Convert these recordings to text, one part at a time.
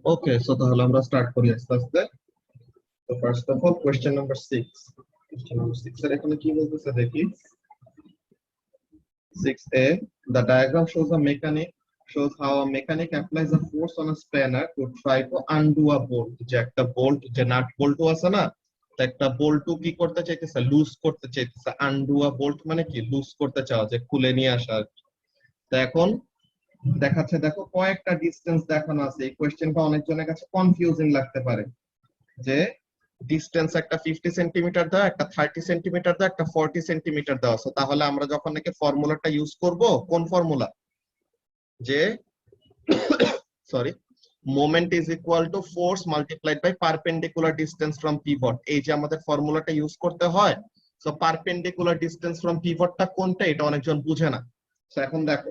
ওকে, so তাহলে আমরা start করি আস্তে আস্তে। তো first of all question number 6, question number 6 এর এখানে কি বলতেছে দেখি। 6a, the diagram shows a mechanic shows how a mechanic applies a force on a spanner to try to undo a bolt। যে একটা বোল্ট, যে নাট বল্টু আছে না, তো একটা বল্টু কি করতে চাইতেছে, লুজ করতে চাইতেছে। আনডু আ বোল্ট মানে কি, লুজ করতে চাওয়া, যে খুলে নিয়ে আসা আর কি। তো এখন দেখাচ্ছে, দেখো কয়েকটা ডিসটেন্স দেখানো আছে। এই কোয়েশ্চেনটা অনেকজনের কাছে কনফিউজিং লাগতে পারে যে ডিসটেন্স একটা 50 সেন্টিমিটার দেওয়া, একটা 30 সেন্টিমিটার দেওয়া, একটা 40 সেন্টিমিটার দেওয়া আছে। তাহলে আমরা যখন নাকি ফর্মুলাটা ইউজ করব, কোন ফর্মুলা, যে sorry, moment is equal to force multiplied by perpendicular distance from pivot, এই যে আমাদের ফর্মুলাটা ইউজ করতে হয়। সো পারপেন্ডিকুলার ডিসটেন্স ফ্রম পিভটটা কোনটা, এটা অনেকজন বুঝে না। তো এখন দেখো,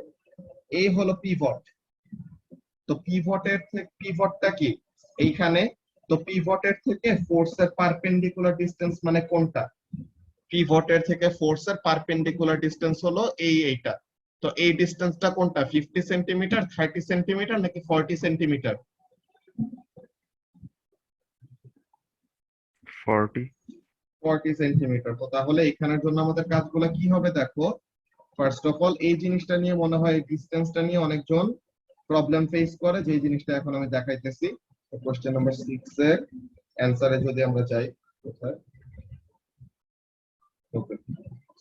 এই হলো পিভট। তো পিভটের থেকে, পিভটটা কি এইখানে, তো পিভটের থেকে ফোর্সের পারপেন্ডিকুলার ডিসটেন্স মানে কোনটা, পিভটের থেকে ফোর্সের পারপেন্ডিকুলার ডিসটেন্স হলো এইটা। তো এই ডিসটেন্সটা কোনটা, 50 সেন্টিমিটার, 30 সেন্টিমিটার নাকি 40 সেন্টিমিটার? 40 40 সেন্টিমিটার। তো তাহলে এখানের জন্য আমাদের কাজগুলো কি হবে দেখো। ফার্স্ট অফ অল এই জিনিসটা নিয়ে মনে হয়, ডিসটেন্সটা নিয়ে অনেকজন প্রবলেম ফেস করে, যে জিনিসটা এখন আমি দেখাইতেছি। তো কোশ্চেন নাম্বার 6 এর অ্যানসারে যদি আমরা যাই, কোথায়, ওকে।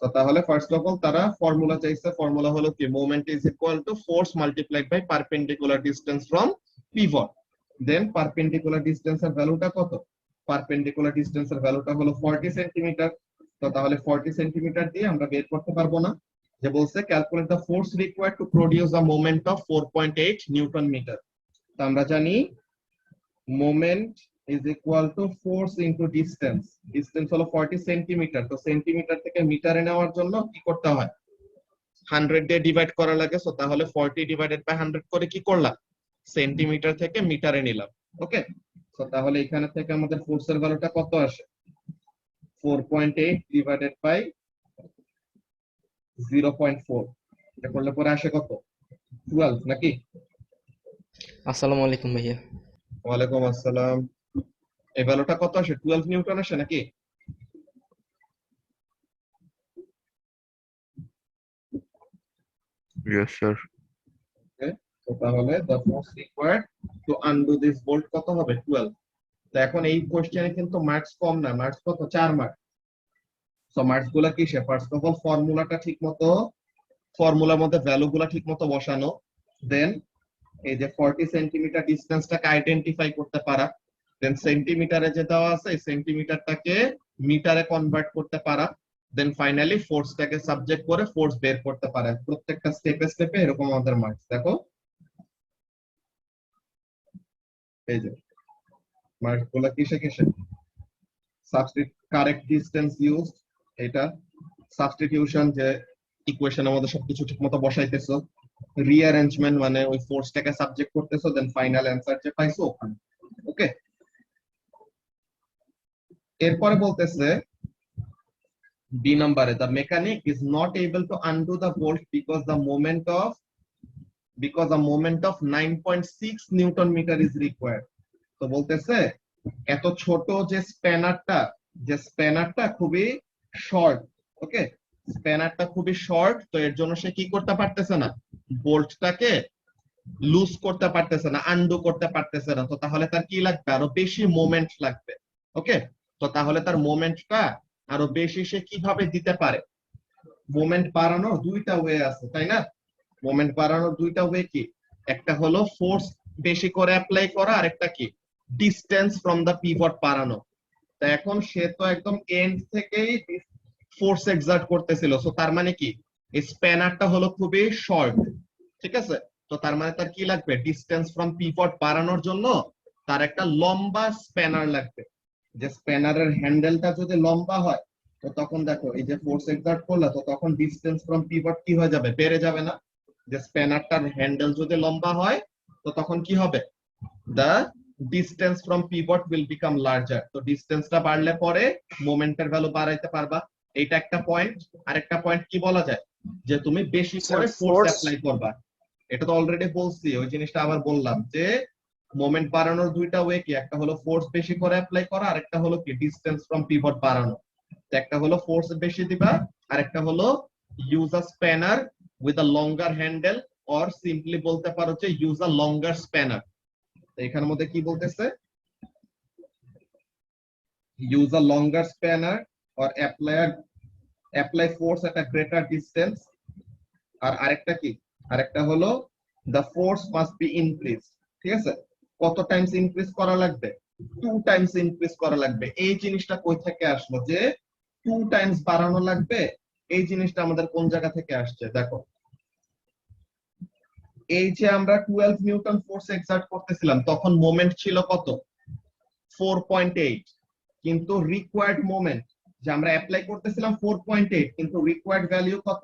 তো তাহলে ফার্স্ট অফ অল তারা ফর্মুলা চাইছে। ফর্মুলা হলো কি, moment is equal to force multiplied by perpendicular distance from pivot. Then perpendicular ডিসটেন্সের ভ্যালুটা কত, পারপেন্ডিকুলার ডিসটেন্সের ভ্যালুটা হলো 40 সেন্টিমিটার। তো তাহলে 40 সেন্টিমিটার দিয়ে আমরা বের করতে পারবো না, যে বলছে calculate the force required to produce a moment of 4.8 newton metre. তো আমরা জানি moment is equal to force into distance। Distance হলো 40 সেন্টিমিটার। তো সেন্টিমিটার থেকে মিটারে নেওয়ার জন্য কি করতে হয়, 100 দিয়ে ডিভাইড করা লাগে। সো তাহলে 40 ডিভাইডেড বাই 100 করে কি করলাম, সেন্টিমিটার থেকে মিটারে নিলাম। ওকে, সো তাহলে এখানে থেকে আমাদের ফোর্সের ভ্যালুটা কত আসে, 4.8 ডিভাইডেড বাই 0.4, এটা করলে পরে আসে কত, 12 নাকি? আসসালামু আলাইকুম ভাইয়া। ওয়ালাইকুম আসসালাম। এই ভ্যালুটা কত আসে, 12 নিউটন আসে নাকি? yes sir তো তাহলে the force required to undo this bolt কত হবে, 12। তো এখন এই কোশ্চেনে কিন্তু মার্কস কম না, মার্কস কত, 4 মার্ক। সো মার্কস গুলা কিসে, ফার্স্ট অফ অল ফর্মুলাটা ঠিক মতো, ফর্মুলার মধ্যে ভ্যালু গুলা ঠিক মতো বসানো। দেন এই যে 40 সেন্টিমিটার ডিসটেন্সটাকে আইডেন্টিফাই করতে পারা। দেন সেন্টিমিটারে যে দেওয়া আছে, এই সেন্টিমিটারটাকে মিটারে কনভার্ট করতে পারা। দেন ফাইনালি ফোর্সটাকে সাবজেক্ট করে ফোর্স বের করতে পারা। প্রত্যেকটা স্টেপে স্টেপে এরকম আমাদের মার্কস দেখো, এই যে মার্কস গুলা কিসে কিসে, কারেক্ট ডিসটেন্স ইউজ, এটা সাবস্টিটিউশন, যে ইকুয়েশনের মধ্যে সবকিছু ঠিকমতো বসাইতেছো, রিঅ্যারেঞ্জমেন্ট মানে ওই ফোর্সটাকে সাবজেক্ট করতেছো, দেন ফাইনাল অ্যানসার যে পাইছো ওখানে। ওকে, এরপরে বলতেছে বি নম্বরে, the mechanic is not able to undo the bolt because a moment of 9.6 newton metre is required. তো বলতেছে এত ছোট যে স্প্যানারটা, যে স্প্যানারটা খুবই শর্ট। ওকে, স্প্যানারটা খুবই শর্ট, তো এর জন্য সে কি করতে পারতেছে না, বোল্টটাকে লুজ করতে পারতেছে না, আন্ডু করতে পারতেছে না। তো তাহলে তার কি লাগবে, আরো বেশি মোমেন্ট লাগবে। ওকে, তো তাহলে তার মোমেন্টটা আরো বেশি সে কিভাবে দিতে পারে, মোমেন্ট বাড়ানোর দুইটা ওয়ে আছে, তাই না? মোমেন্ট বাড়ানোর দুইটা ওয়ে কি, একটা হলো ফোর্স বেশি করে অ্যাপ্লাই করা, আর একটা কি, ডিসটেন্স ফ্রম দা পিভট বাড়ানো। তো এখন সে তো একদম এন্ড থেকেই ফোর্স এক্সার্ট করতেছিল। সো তার মানে কি, এই স্প্যানারটা হলো খুবই শর্ট, ঠিক আছে? তো তার মানে তার কি লাগবে, ডিসটেন্স ফ্রম পিভট বাড়ানোর জন্য তার একটা লম্বা স্প্যানার লাগবে। যে স্প্যানারের হ্যান্ডেলটা যদি লম্বা হয়, তো তখন দেখো এই যে ফোর্স এক্সার্ট করলে, তো তখন ডিসটেন্স ফ্রম পিভট কি হয়ে যাবে, বেড়ে যাবে না? যে স্প্যানারটার হ্যান্ডেল যদি লম্বা হয়, তো তখন কি হবে, the distance from pivot will become larger। তো ডিসটেন্সটা বাড়লে পরে মোমেন্টের ভ্যালু বাড়াইতে পারবা, এটা একটা পয়েন্ট। আরেকটা পয়েন্ট কি বলা যায়, যে তুমি বেশি করে ফোর্স অ্যাপ্লাই করবা। এটা তো অলরেডি বলছি, ওই জিনিসটা আবার বললাম, যে মোমেন্ট বাড়ানোর দুইটা ওয়ে কি, একটা হলো ফোর্স বেশি করে অ্যাপ্লাই করা, আর একটা হলো কি ডিসটেন্স ফ্রম পিভট বাড়ানো। তো একটা হলো ফোর্স বেশি দিবা, আর একটা হলো use a spanner with a longer handle, or simply বলতে পারো যে ইউজ আ লঙ্গার স্প্যানার। তো এখানের মধ্যে কি বলতেছে, use a longer spanner or apply force at a greater distance। আর আরেকটা কি, আরেকটা হলো the force must be increased। ঠিক আছে, কত টাইমস ইনক্রিজ করা লাগবে, 2 টাইমস ইনক্রিজ করা লাগবে। এই জিনিসটা কই থেকে আসলো যে 2 টাইমস বাড়ানো লাগবে, এই জিনিসটা আমাদের কোন জায়গা থেকে আসছে দেখো। এই যে আমরা 12 নিউটন ফোর্স এক্সার্ট করতেছিলাম, তখন মোমেন্ট ছিল কত, 4.8, কিন্তু রিকোয়ার্ড মোমেন্ট যে আমরা অ্যাপ্লাই করতেছিলাম 4.8, কিন্তু রিকোয়ার্ড ভ্যালু কত,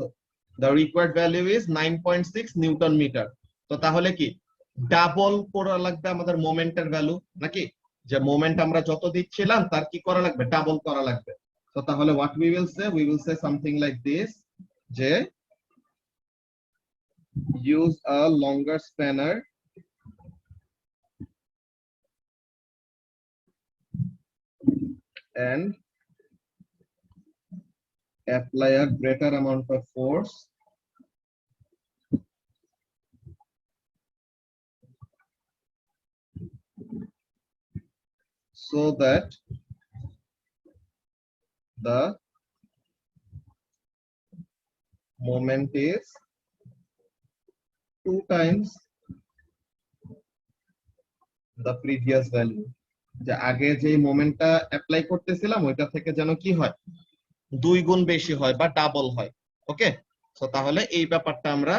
the required value is 9.6 newton metre. তো তাহলে কি ডাবল করা লাগবে আমাদের মোমেন্টের ভ্যালু নাকি, যে মোমেন্ট আমরা যত দিচ্ছিলাম তার কি করা লাগবে, ডাবল করা লাগবে। তো তাহলে what we will say something like this, যে use a longer spanner and apply a greater amount of force so that the moment is 2 times the previous value। যে আগে যে মোমেন্টটা অ্যাপ্লাই করতেছিলাম ওইটা থেকে যেন কি হয়, 2 গুণ বেশি হয় বা ডাবল হয়। ওকে, তো তাহলে এই ব্যাপারটা আমরা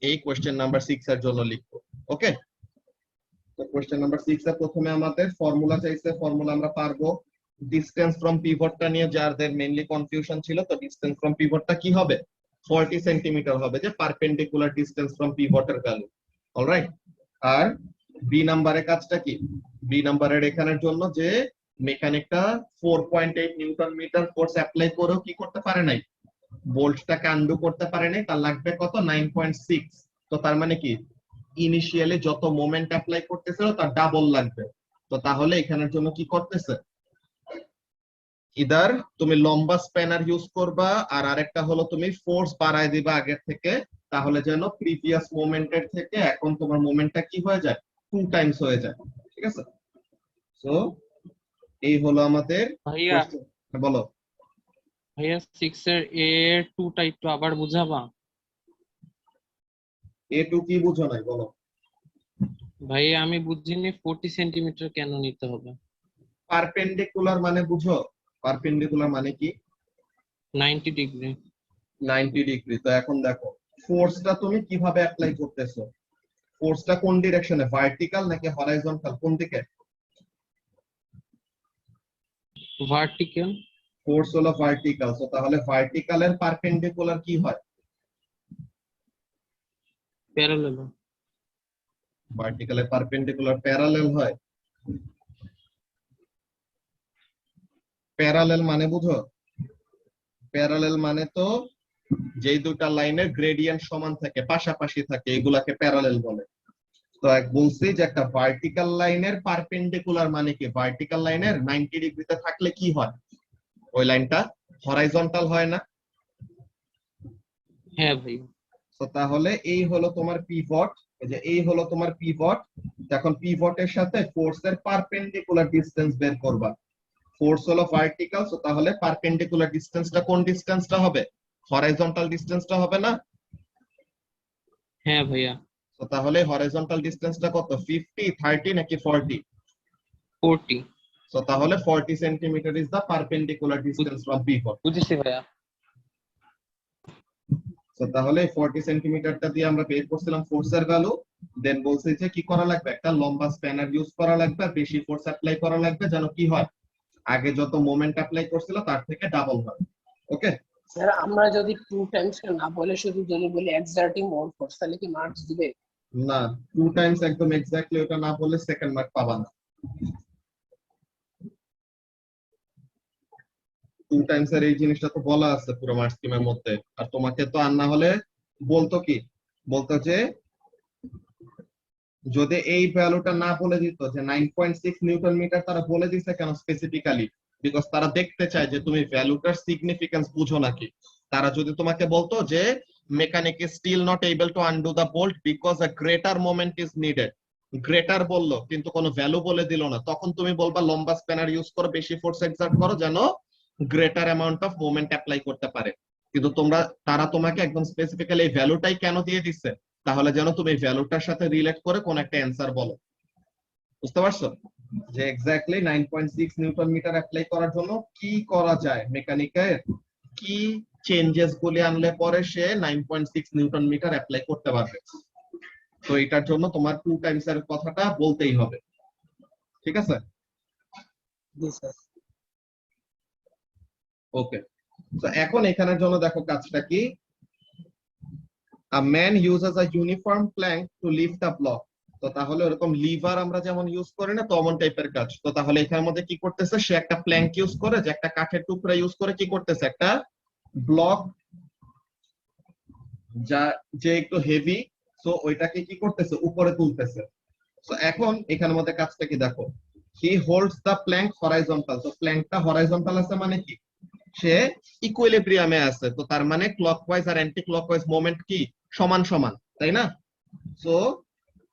এই কোশ্চেন নাম্বার 6 এর জন্য লিখবো। ওকে, তো কোশ্চেন নাম্বার 6 এর প্রথমে আমাদের ফর্মুলা চাইছে, ফর্মুলা আমরা পারবো। ডিসটেন্স ফ্রম পিভটটা নিয়ে যাদের মেইনলি কনফিউশন ছিল, তো ডিসটেন্স ফ্রম পিভটটা কি হবে, 40 সেন্টিমিটার হবে, যে পারপেন্ডিকুলার ডিসটেন্স ফ্রম পিভটের ভ্যালু। অলরাইট, আর বি নাম্বারের কাজটা কি, বি নাম্বারের এখানের জন্য যে মেকানিকটা 4.8 নিউটন মিটার ফোর্স অ্যাপ্লাই করেও কি করতে পারে নাই, বোল্টটাকে আনডু করতে পারে নাই, তার লাগবে কত, 9.6। তো তার মানে কি ইনিশিয়ালি যত মোমেন্ট অ্যাপ্লাই করতেছিল তার ডাবল লাগবে। তো তাহলে এখানের জন্য কি করতেছে, ইদার তুমি লম্বা স্প্যানার ইউজ করবা, আর আরেকটা হলো তুমি ফোর্স বাড়ায় দিবা আগের থেকে, তাহলে যেন প্রিভিয়াস মোমেন্টের থেকে এখন তোমার মোমেন্টটা কি হয়ে যায়, 2 টাইমস হয়ে যায়। ঠিক আছে, সো এই হলো আমাদের ভাইয়া question। বলো। ভাইয়া 6 এর এ 2টা একটু আবার বুঝাবা। A2 কি বুঝো নাই বলো। ভাইয়া আমি বুঝিনি 40 সেন্টিমিটার কেন নিতে হবে। পারপেন্ডিকুলার মানে বুঝো, পারপেন্ডিকুলার মানে কি, 90 ডিগ্রি। 90 ডিগ্রি। তো এখন দেখো ফোর্সটা তুমি কিভাবে অ্যাপ্লাই করতেছো, ফোর্সটা কোন ডিরেকশনে, ভার্টিক্যাল নাকি হরাইজন্টাল, কোন দিকে, ভার্টিক্যাল। ফোর্স হলো ভার্টিক্যাল। তো তাহলে ভার্টিক্যালের পারপেন্ডিকুলার কি হয়, প্যারালাল। ভার্টিক্যালের পারপেন্ডিকুলার প্যারালেল হয়। প্যারালেল মানে বুঝো, প্যারালেল মানে তো যেই দুটা লাইনের গ্রেডিয়েন্ট সমান থাকে, পাশাপাশি থাকে, এগুলাকে প্যারালেল বলে। তো এক বলছি যে একটা ভার্টিক্যাল লাইনের পারপেন্ডিকুলার মানে কি, ভার্টিক্যাল লাইনের 90 ডিগ্রিতে থাকলে কি হয়, ওই লাইনটা হরাইজন্টাল হয় না। হ্যাঁ ভাইয়া। তো তাহলে এই হলো তোমার পিভট, এই যে এই হলো তোমার পিভট। এখন পিভটের সাথে ফোর্সের পারপেন্ডিকুলার ডিসটেন্স বের করবা। ফোর্স হলো ভার্টিক্যাল, তো তাহলে পারপেন্ডিকুলার ডিসটেন্সটা কোন ডিসটেন্সটা হবে, হরাইজন্টাল ডিসটেন্সটা হবে না। হ্যাঁ ভাইয়া। তো তাহলে হরাইজন্টাল ডিসটেন্সটা কত, 50, 30 নাকি 40, 40। তো তাহলে 40 centimetre is the perpendicular distance from pivot. বুঝেছি ভাইয়া। তো তাহলে 40 সেন্টিমিটারটা দিয়ে আমরা বের করছিলাম ফোর্সের ভ্যালু, দেন বলছে যে কি করা লাগবে, একটা লম্বা স্প্যানার ইউজ করা লাগবে, বেশি ফোর্স অ্যাপ্লাই করা লাগবে, যেন কি হয় আগে যত মোমেন্ট অ্যাপ্লাই করছিল তার থেকে ডাবল হয়। ওকে, স্যার আমরা যদি 2 টাইমস না বলে শুধু যদি বলি এক্সার্টিং মোর ফোর্স তাহলে কি মার্কস দিবে? না 2 টাইমস একদম এক্স্যাক্টলি ওটা না বললে সেকেন্ড মার্ক পাবা না। 2 টাইমস এর এই জিনিসটা তো বলা আছে পুরো মার্ক স্কিমের মধ্যে, আর তোমাকে তো আর না হলে বলতো কি, বলতো যে যদি এই ভ্যালুটা না বলে দিত যে 9.6 নিউটন মিটার, তারা বলে দিছে কেন স্পেসিফিক্যালি? বিকজ তারা দেখতে চায় যে তুমি ভ্যালুটার সিগনিফিকেন্স বুঝো নাকি। তারা যদি তোমাকে বলতো যে mechanic is still not able to undo the bolt because a greater moment is needed, greater বললো কিন্তু কোনো ভ্যালু বলে দিল না, তখন তুমি বলবা লম্বা স্প্যানার ইউজ করো, বেশি ফোর্স এক্সার্ট করো যেন greater amount of moment apply করতে পারে। কিন্তু তারা তোমাকে একদম স্পেসিফিক্যালি এই ভ্যালুটাই কেন দিয়ে দিচ্ছে? তাহলে যেন তুমি ভ্যালুটার সাথে রিলেট করে কোন একটা অ্যান্সার বলো। বুঝতে পারছো যে এক্স্যাক্টলি 9.6 নিউটন মিটার অ্যাপ্লাই করার জন্য কি করা যায়, মেকানিকের কি চেঞ্জেস গুলি আনলে পরে সে 9.6 নিউটন মিটার অ্যাপ্লাই করতে পারবে। তো এটার জন্য তোমার 2 টাইমস এর কথাটা বলতেই হবে, ঠিক আছে? জি স্যার। ওকে, তো এখন এখানের জন্য দেখো কাজটা কি। A man uses a uniform plank to lift a block. তো তাহলে এরকম লিভার আমরা যেমন ইউজ করি না, তেমন টাইপের কাজ। তো তাহলে এখানের মধ্যে কি করতেছে, সে একটা প্ল্যাঙ্ক ইউজ করে, যে একটা কাঠের টুকরা ইউজ করে কি করতেছে, একটা ব্লক যা যে একটু হেভি, সো ওইটাকে কি করতেছে, উপরে তুলতেছে। তো এখন এখানের মধ্যে কাজটা কি দেখো, হি হোল্ডস দ্য প্ল্যাঙ্ক হরাইজন্টাল। তো প্ল্যাঙ্কটা হরাইজন্টাল আছে মানে কি, সে ইকুইলিব্রিয়ামে আছে। তো তার মানে ক্লকওয়াইজ আর অ্যান্টি ক্লকওয়াইজ মোমেন্ট কি সমান সমান, তাই না? সো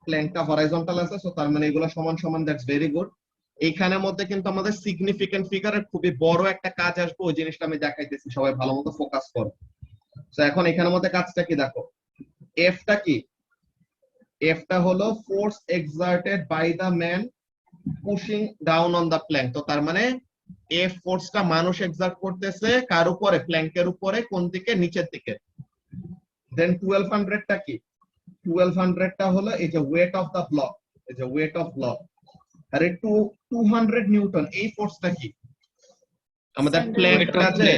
প্ল্যাঙ্কটা হরাইজন্টাল আছে, সো তার মানে এগুলো সমান সমান, দ্যাটস ভেরি গুড। এইখানের মধ্যে কিন্তু আমাদের সিগনিফিকেন্ট ফিগারের খুবই বড় একটা কাজ আসবে, ওই জিনিসটা আমি দেখাইতেছি, সবাই ভালো মতো ফোকাস করো। তো এখন এখানের মধ্যে কাজটা কি দেখো, এফটা কি, এফটা হলো force exerted by the man pushing down on the plank. তো তার মানে এফ ফোর্সটা মানুষ এক্সার্ট করতেছে কার উপরে, প্ল্যাঙ্কের উপরে, কোন দিকে, নিচের দিকে। দেন 1200 টা কি, 1200 টা হলো এই যে ওয়েট অফ দা ব্লক, এই যে ওয়েট অফ ব্লক। আর এই 200 নিউটন এই ফোর্সটা কি, আমাদের প্ল্যাঙ্কটা যে,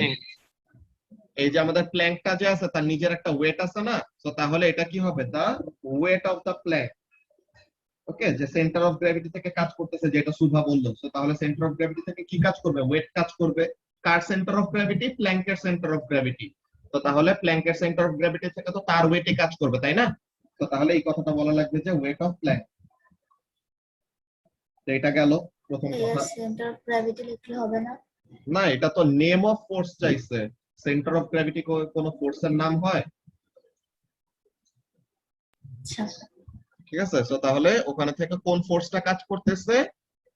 এই যে আমাদের প্ল্যাঙ্কটা যে আছে তার নিজের একটা ওয়েট আছে না। তো তাহলে এটা কি হবে, দা ওয়েট অফ দা প্ল্যাঙ্ক। ওকে, যে সেন্টার অফ গ্র্যাভিটি থেকে কাজ করতেছে, যেটা সুভা বললো। তো তাহলে সেন্টার অফ গ্র্যাভিটি থেকে কি কাজ করবে, ওয়েট কাজ করবে। কার সেন্টার অফ গ্র্যাভিটি, প্ল্যাঙ্কের সেন্টার অফ গ্র্যাভিটি। তো তাহলে প্ল্যাঙ্কের সেন্টার অফ গ্র্যাভিটি থেকে তো তার ওয়েটে কাজ করবে, তাই না? তো তাহলে এই কথাটা বলা লাগবে যে ওয়েট অফ প্ল্যাঙ্ক। তো এটা গেল প্রথম কথা। সেন্টার অফ গ্র্যাভিটি লিখলে হবে না? না, এটা তো নেম অফ ফোর্স চাইছে, সেন্টার অফ গ্র্যাভিটি কোন ফোর্সের নাম হয়? আচ্ছা, ঠিক আছে, তো তাহলে ওখানে থেকে কোন ফোর্সটা কাজ করতেছে,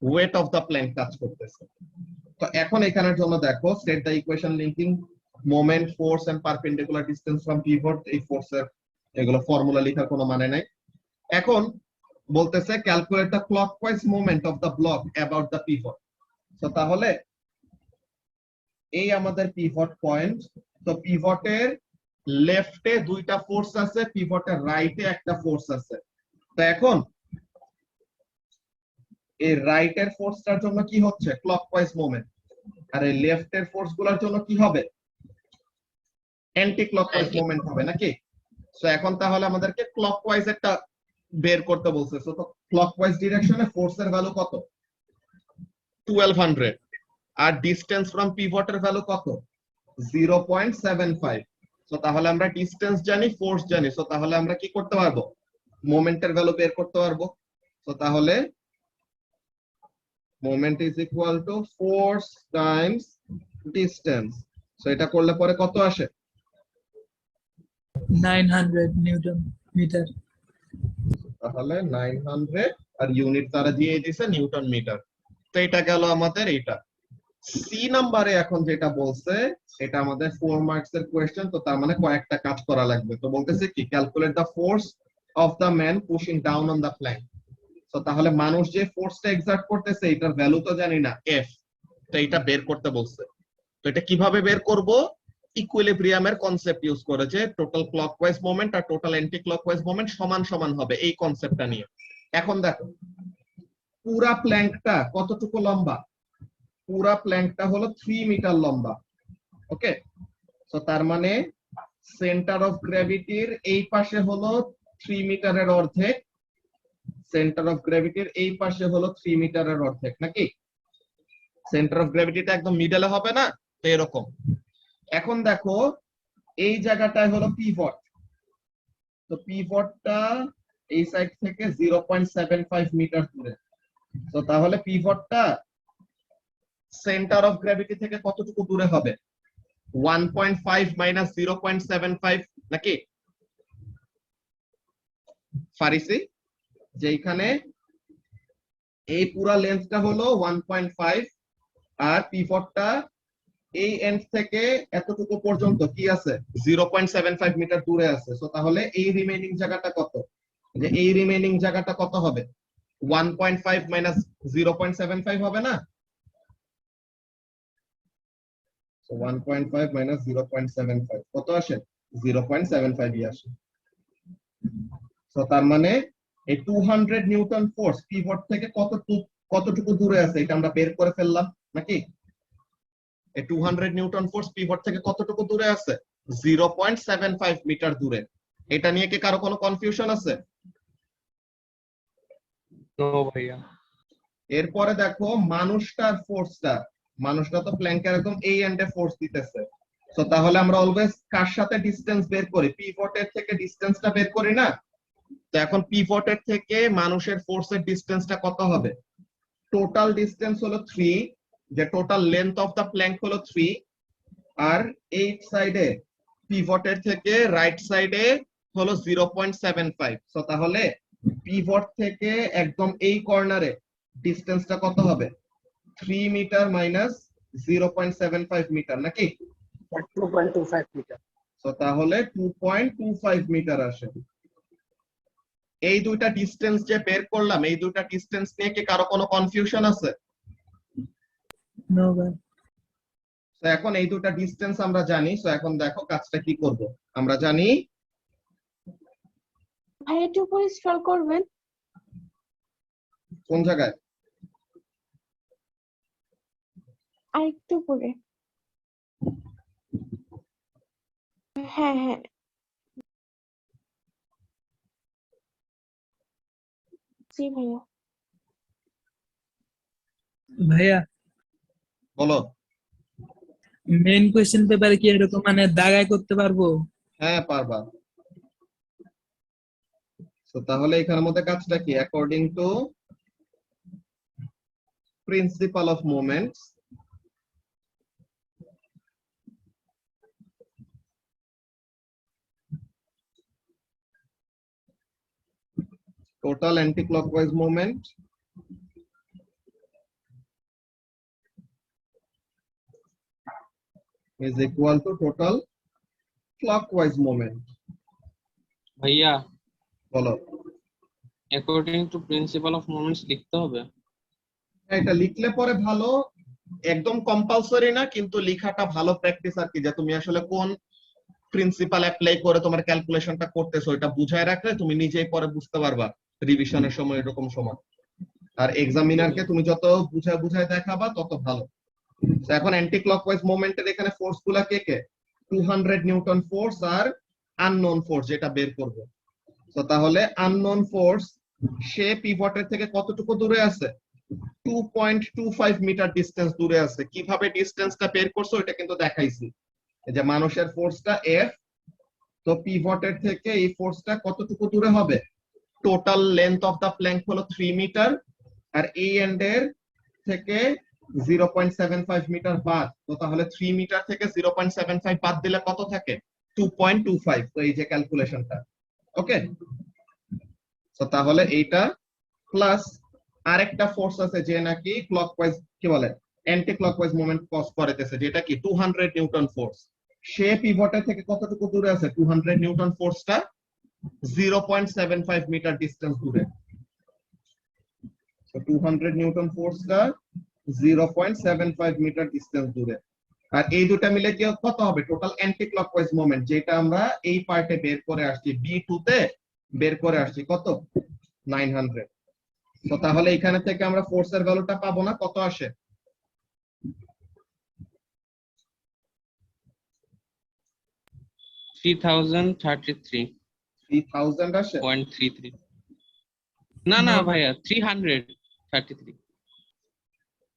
ওয়েট অফ দা প্ল্যাঙ্ক কাজ করতেছে। তো এখন এখানের জন্য দেখো, state the equation linking moment, force and perpendicular distance from pivot. এই ফোর্সের এগুলো ফর্মুলা লেখার কোনো মানে নাই। এখন বলতেছে calculate the clockwise moment of the block about the pivot. তো তাহলে এই আমাদের পিভট পয়েন্ট। তো পিভটের লেফটে দুইটা ফোর্স আছে, পিভটের রাইটে একটা ফোর্স আছে। তো এখন এই রাইটের ফোর্সটার জন্য কি হচ্ছে, ক্লকওয়াইজ মোমেন্ট। আর এই লেফটের ফোর্স গুলোর জন্য কি হবে, অ্যান্টি ক্লকওয়াইজ মোমেন্ট হবে নাকি? সো এখন তাহলে আমাদেরকে ক্লকওয়াইজ একটা বের করতে বলছে। সো তো ক্লকওয়াইজ ডিরেকশনে ফোর্সের ভ্যালু কত, 1200। আর ডিসটেন্স ফ্রম পিভটের ভ্যালু কত, 0.75। সো তাহলে আমরা ডিসটেন্স জানি, ফোর্স জানি। সো তাহলে আমরা কি করতে পারবো, মোমেন্টের ভ্যালু বের করতে পারবো। তো তাহলে moment is equal to force Times distance. So এটা করলে পরে কত আসে, 900 নিউটন মিটার। তাহলে 900, আর ইউনিট তারা দিয়ে দিয়েছে নিউটন মিটার। তো এটা গেল আমাদের এইটা। সি নাম্বারে এখন যেটা বলছে, এটা আমাদের 4 মার্কস এর কোয়েশ্চেন। তো তার মানে কয়েকটা কাজ করা লাগবে। তো বলতেছে কি, calculate the force of the man pushing down on the plank. তো তাহলে মানুষ যে ফোর্সটা এক্সার্ট করতেছে, এটার ভ্যালু তো জানি না, এফ। তো এটা বের করতে বলছে। তো এটা কিভাবে বের করব, ইকুইলিব্রিয়ামের কনসেপ্ট ইউজ করে, যে টোটাল ক্লকওয়াইজ মোমেন্ট আর টোটাল অ্যান্টি ক্লকওয়াইজ মোমেন্ট সমান সমান হবে, এই কনসেপ্টটা নিয়ে। এখন দেখো পুরা প্ল্যাঙ্কটা কতটুকু লম্বা, পুরা প্ল্যাঙ্কটা হলো 3 মিটার লম্বা। ওকে, তো তার মানে সেন্টার অফ গ্র্যাভিটির এই পাশে হলো 3 মিটারের অর্ধেক, সেন্টার অফ গ্র্যাভিটির এই পাশে হলো 3 মিটারের অর্ধেক নাকি? সেন্টার অফ গ্র্যাভিটিটা একদম মিডলে হবে না, তো এরকম। এখন দেখো এই জায়গাটায় হলো পিভট। তো পিভটটা এই সাইড থেকে 0.75 মিটার দূরে। তো তাহলে পিভটটা সেন্টার অফ গ্র্যাভিটি থেকে কতটুকু দূরে হবে? 1.5 মাইনাস 0.75 নাকি ফারিসি? যেখানে এই পুরা লেন্থটা হলো 1.5 আর পিভটটা এই এন্ড থেকে এতটুকু পর্যন্ত কি আছে 0.75 মিটার দূরে আছে। সো তাহলে এই রিমেইনিং জায়গাটা কত? যে এই রিমেইনিং জায়গাটা কত হবে? 1.5 মাইনাস 0.75 হবে না? সো 1.5 মাইনাস 0.75 কত আসে? 0.75 ই আসে। সো তার মানে এই 200 নিউটন ফোর্স পিভট থেকে কতটুকু দূরে আছে এটা আমরা বের করে ফেললাম নাকি? এই 200 নিউটন ফোর্স পিভট থেকে কতটুকু দূরে আছে? 0.75 মিটার দূরে। এটা নিয়ে কি কারো কোনো কনফিউশন আছে? নো ভাইয়া। এরপরে দেখো মানুষটার ফোর্সটা, মানুষটা তো প্ল্যাঙ্কের একদম এই এন্ডে ফোর্স দিতেছে। তো তাহলে আমরা অলওয়েজ কার সাথে ডিসটেন্স বের করি? পিভটের থেকে ডিসটেন্সটা বের করি না? তো এখন পিভটের থেকে মানুষের ফোর্সের ডিসটেন্সটা কত হবে? টোটাল ডিসটেন্স হলো 3, যে total length of the plank হলো 3, আর এই সাইডে পিভটের থেকে রাইট সাইডে হলো 0.75। সো তাহলে পিভট থেকে একদম এই কর্নারে ডিসটেন্সটা কত হবে? 3 মিটার মাইনাস 0.75 মিটার নাকি? 2.25 মিটার। সো তাহলে 2.25 মিটার আসে। এই দুইটা ডিসটেন্স যে বের করলাম, এই দুইটা ডিসটেন্স নিয়ে কি কারো কোনো কনফিউশন আছে? No, ভাই। তো এখন এই দুইটা ডিসটেন্স আমরা জানি। সো এখন দেখো কাজটা কি করব। আমরা জানি ভাই একটু উপরে স্ক্রল করবেন। কোন জায়গায়? আর একটু উপরে। হ্যাঁ হ্যাঁ। জি ভাইয়া। ভাইয়া বলো। মেইন কোশ্চেন পেপারে কি এরকম মানে দাগায় করতে পারবো? হ্যাঁ পারবা। তো তাহলে এখানের মধ্যে কাজটা কি? According to principal of moments, total anti-clockwise moment is equal to total clockwise moment. ভাইয়া বলো। According to principal of moments লিখতে হবে? হ্যাঁ, এটা লিখলে পরে ভালো, একদম কম্পালসরি না, কিন্তু লেখাটা ভালো প্র্যাকটিস আর কি, যে তুমি আসলে কোন প্রিন্সিপাল অ্যাপ্লাই করে তোমার ক্যালকুলেশনটা করতেছো এটা বুঝায় রাখলে তুমি নিজেই পরে বুঝতে পারবা রিভিশনের সময়, এরকম সময়। আর এক্সামিনারকে তুমি যত বুঝায় বুঝায় দেখাবা তত ভালো। তো এখন অ্যান্টি ক্লকওয়াইজ মোমেন্টের এখানে ফোর্স গুলা কে কে? 200 নিউটন ফোর্স আর আননোন ফোর্স, যেটা বের করব। তো তাহলে আননোন ফোর্স সে পিভটের থেকে কতটুকু দূরে আছে? 2.25 মিটার ডিসটেন্স দূরে আছে। কিভাবে ডিসটেন্সটা বের করছো এটা কিন্তু দেখাইছি, এই যে মানুষের ফোর্সটা এফ, তো পিভটের থেকে এই ফোর্সটা কতটুকু দূরে হবে? Total length of the plank হলো 3 মিটার, আর এই এন্ডের থেকে 0.75 মিটার বাদ। তো তাহলে 3 মিটার থেকে 0.75 বাদ দিলে কত থাকে? 2.25। তো এই যে ক্যালকুলেশনটা, ওকে। তো তাহলে এইটা প্লাস আরেকটা ফোর্স আছে যে নাকি ক্লকওয়াইজ, কি বলে, অ্যান্টি ক্লকওয়াইজ মোমেন্ট কজ করতেছে, যেটা কি 200 নিউটন ফোর্স। সে পিভটের থেকে কতটুকু দূরে আছে? 200 নিউটন ফোর্সটা 0.75 মিটার ডিসটেন্স দূরে। তো 200 নিউটন ফোর্সটা 0.75 মিটার ডিসটেন্স দূরে। আর এই দুটা মিলে কি কত হবে? টোটাল অ্যান্টি ক্লকওয়াইজ মোমেন্ট, যেটা আমরা এই পার্টে বের করে আসছি, B2 তে বের করে আসছি, কত? 900। তো তাহলে এখানে থেকে আমরা ফোর্সের ভ্যালুটা পাবো না, কত আসে? 3033.33 3000 আসে। না না ভাইয়া 333।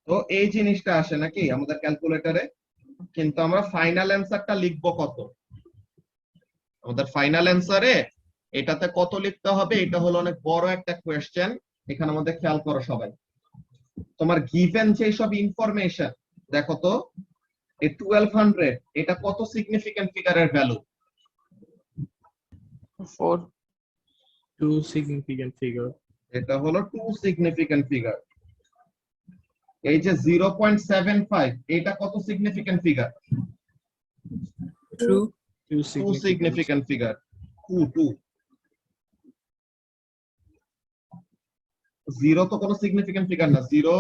তো এই জিনিসটা আসে নাকি আমাদের ক্যালকুলেটরে, কিন্তু আমরা ফাইনাল অ্যান্সারটা লিখবো কত? আমাদের ফাইনাল অ্যান্সারে এটাতে কত লিখতে হবে, এটা হলো অনেক বড় একটা কোয়েশ্চেন। এখানে আমাদের খেয়াল করো সবাই, তোমার গিভেন যে সব ইনফরমেশন, দেখো তো এই 1200 এটা কত সিগনিফিকেন্ট ফিগারের ভ্যালু? 4 2 significant figure. এটা হলো 2 সিগনিফিকেন্ট ফিগার। এই যে 0.75 এটা কত সিগনিফিকেন্ট ফিগার? 2 2 significant figure. 2 0 তো কোনো সিগনিফিকেন্ট ফিগার না, 0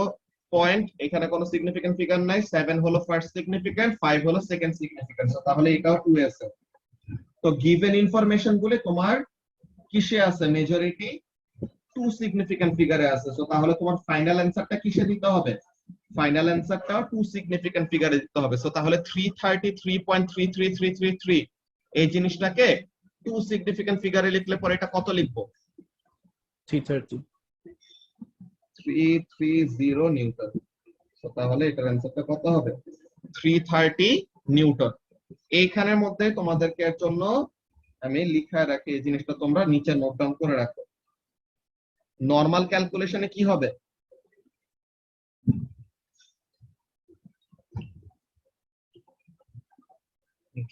পয়েন্ট এখানে কোনো সিগনিফিকেন্ট ফিগার নাই, 7 হলো ফার্স্ট সিগনিফিকেন্ট, 5 হলো সেকেন্ড সিগনিফিকেন্ট, তাহলে এটাও 2 আছে। তো গিভেন ইনফরমেশন গুলো তোমার কিসে আছে? মেজরিটি 2 সিগনিফিকেন্ট ফিগারে আছে। সো তাহলে তোমার ফাইনাল অ্যানসারটা কিসে দিতে হবে? ফাইনাল অ্যানসারটা 2 সিগনিফিকেন্ট ফিগারে দিতে হবে। সো তাহলে 333.33333 এই জিনিসটাকে 2 সিগনিফিকেন্ট ফিগারে লিখলে পরে এটা কত লিখবো? 330. 330 নিউটন। সো তাহলে এটার অ্যানসারটা কত হবে? 330 নিউটন। এইখানের মধ্যে তোমাদেরকে এর জন্য আমি লিখা রাখি, এই জিনিসটা তোমরা নিচে নোট ডাউন করে রাখো। নরমাল ক্যালকুলেশনে কি হবে?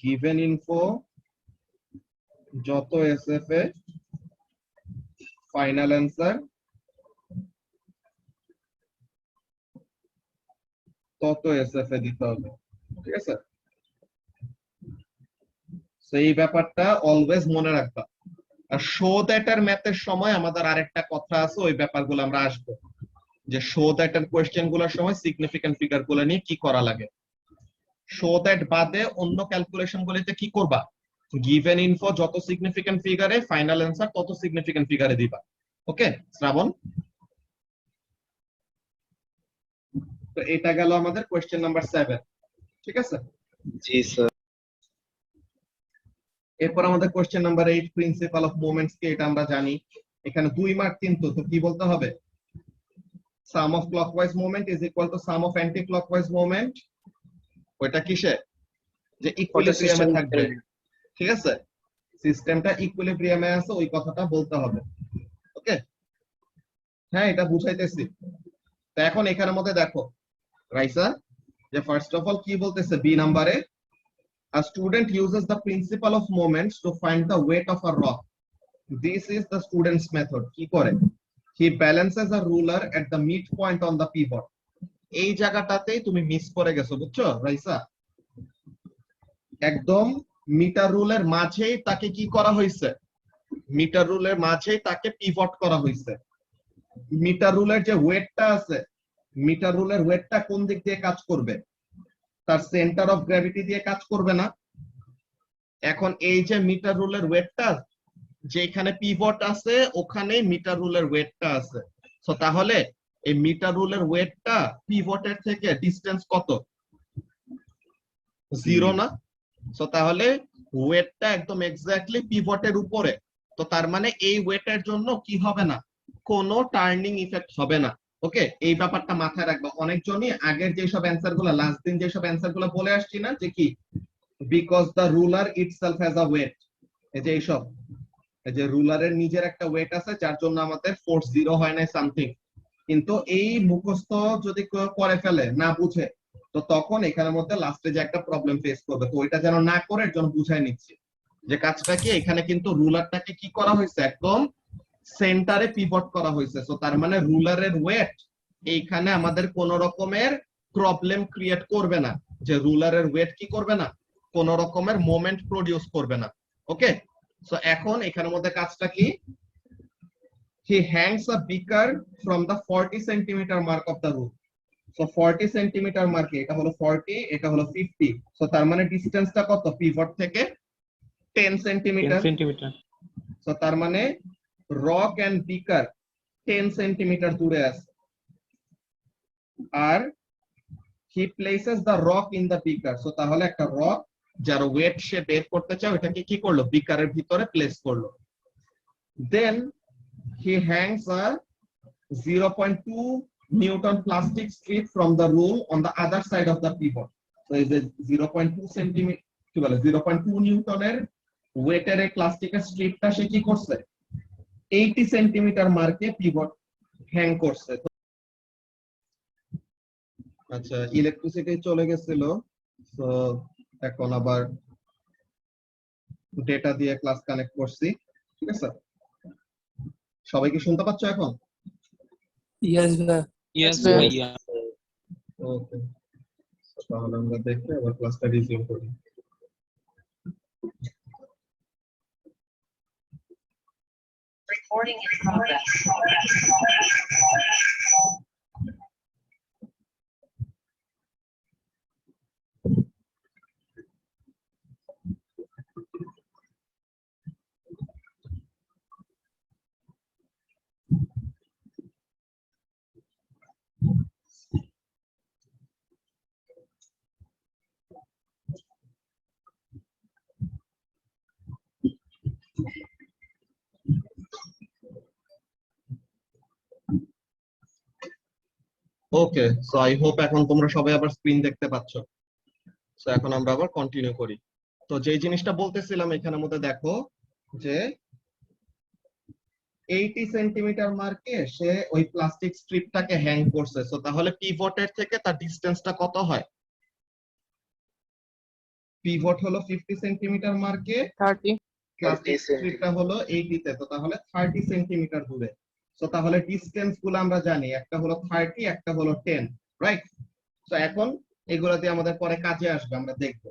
গিভেন ইনফো যত এসএফ এ ফাইনাল অ্যান্সার তত এসএফ এ দিতে হবে, ঠিক আছে? সেই ব্যাপারটা অলওয়েজ মনে রাখবা। আর শো দ্যাট এর ম্যাথের সময় আমাদের আরেকটা কথা আছে, ওই ব্যাপারগুলো আমরা আসবো, যে শো দ্যাট এর কোয়েশ্চেন গুলোর সময় সিগনিফিকেন্ট ফিগার গুলো নিয়ে কি করা লাগে। শো দ্যাট বাদে অন্য ক্যালকুলেশন গুলিতে কি করবা? গিভেন ইনফো যত সিগনিফিকেন্ট ফিগারে ফাইনাল অ্যান্সার তত সিগনিফিকেন্ট ফিগারে দিবা। ওকে শ্রাবণ? তো এটা গেল আমাদের কোয়েশ্চেন নাম্বার 7, ঠিক আছে? জি স্যার। এরপর আমাদের question number 8, principal of moments কি, এটা আমরা জানি। এখানে 2 মার্ক কিন্তু, তো কি বলতে হবে? Sum of clockwise moment is equal to sum of anticlockwise moment. ওইটা কিসে? যে ইকুইলিব্রিয়ামে থাকবে, ঠিক আছে? সিস্টেমটা ইকুইলিব্রিয়ামে আছে, ওই কথাটা বলতে হবে। ওকে, হ্যাঁ এটা বুঝাইতেছি। তো এখন এখানের মধ্যে দেখো রাইসা, যে ফার্স্ট অফ অল কি বলতেছে বি নাম্বারে, a student uses the principle of moments to find the weight of a rock. This is the student's method. কি করে? He balances a ruler at the midpoint on the pivot. এই জায়গাটাতেই তুমি miss করে গেছো, বুঝছো রাইসা? একদম metre রুলের মাঝেই তাকে কি করা হয়েছে? মিটার রুলের মাঝেই তাকে পিভট করা হয়েছে। মিটার রুলের যে ওয়েটটা আছে, মিটার রুলের ওয়েটটা কোন দিক দিয়ে কাজ করবে? তার সেন্টার অফ গ্র্যাভিটি দিয়ে কাজ করবে না? এখন এই যে মিটার রুলের ওয়েটটা, যেখানে পিভট আছে ওখানেই মিটার রুলের ওয়েটটা আছে। সো তাহলে এই মিটার রুলের ওয়েটটা পিভটের থেকে ডিসটেন্স কত? 0 না? সো তাহলে ওয়েটটা একদম এক্স্যাক্টলি পিভটের উপরে। তো তার মানে এই ওয়েটের জন্য কি হবে না? কোনো টার্নিং ইফেক্ট হবে না। ওকে, এই ব্যাপারটা মাথায় রাখবা। অনেকজনই আগের যেসব অ্যান্সার গুলো, লাস্ট দিন যেসব অ্যান্সার গুলো বলে আসছি না, যে কি because the ruler itself has a weight, এই যে এইসব, এই যে রুলারের নিজের একটা ওয়েট আছে যার জন্য আমাদের ফোর্স 0 হয় না সামথিং। কিন্তু এই মুখস্থ যদি কেউ করে ফেলে না বুঝে, তো তখন এখানের মধ্যে লাস্টে যে একটা প্রবলেম ফেস করবে। তো ওইটা যেন না করে এর জন্য বুঝাই নিচ্ছি যে কাজটা কি, এখানে কিন্তু রুলারটাকে কি করা হয়েছে? একদম সেন্টারে পিভট করা হয়েছে। সো তার মানে রুলারের ওয়েট এইখানে আমাদের কোন রকমের প্রবলেম ক্রিয়েট করবে না, যে রুলারের ওয়েট কি করবে না? কোন রকমের মোমেন্ট প্রডিউস করবে না। ওকে, সো এখন এখানের মধ্যে কাজটা কি? He hangs a beaker from the 40 centimetre mark of the rule. So 40 centimetre মার্কে, এটা হলো 40, এটা হলো 50। সো তার মানে ডিসটেন্সটা কত? পিভট থেকে 10 সেন্টিমিটার। সো তার মানে রক এন্ড বিকার 10 সেন্টিমিটার দূরে আছে। আর he places the rock in the beaker. So তাহলে একটা রক যার ওয়েট সে বের করতে চায়, ওটাকে কি করলো? বিকারের ভিতরে প্লেস করলো। Then he hangs a 0.2 newton plastic strip from the rule on the other side of the pivot. So এই যে 0.2 সেন্টিমিটার, কি বলে, 0.2 নিউটনের ওয়েটের এই প্লাস্টিকের স্ট্রিপটা সে কি করছে 80 সেন্টিমিটার মার্কে পিভট হ্যাং করছে। আচ্ছা, ইলেকট্রিসিটি চলে গেছিল, তো এখন আবার ডেটা দিয়ে ক্লাস কানেক্ট করছি। ঠিক আছে, সবাই কি শুনতে পাচ্ছ এখন? ইয়েস ভাইয়া। ইয়েস Yes, ভাইয়া। ওকে, তাহলে আমরা দেখে আবার ক্লাসটা রিজিউম করি। Recording in progress. Okay, so I hope এখন তোমরা সবাই আবার স্ক্রিন দেখতে পাচ্ছ। সো এখন আমরা আবার কন্টিনিউ করি। তো যে জিনিসটা বলতেছিলাম এখানের মধ্যে দেখো যে 80 সেন্টিমিটার মার্কে সে ওই প্লাস্টিক স্ট্রিপটাকে হ্যাং করছে। সো তাহলে পিভটের থেকে তার ডিসটেন্সটা কত হয়? পিভট হলো 50 সেন্টিমিটার মার্কে, 30 প্লাস্টিক স্ট্রিপটা হলো 80 তে, তো তাহলে 30 সেন্টিমিটার দূরে। সো তাহলে ডিসটেন্স গুলো আমরা জানি, একটা হলো 30, একটা হলো 10, রাইট? তো এখন এগুলা দিয়ে আমাদের পরে কাজে আসবে, আমরা দেখব।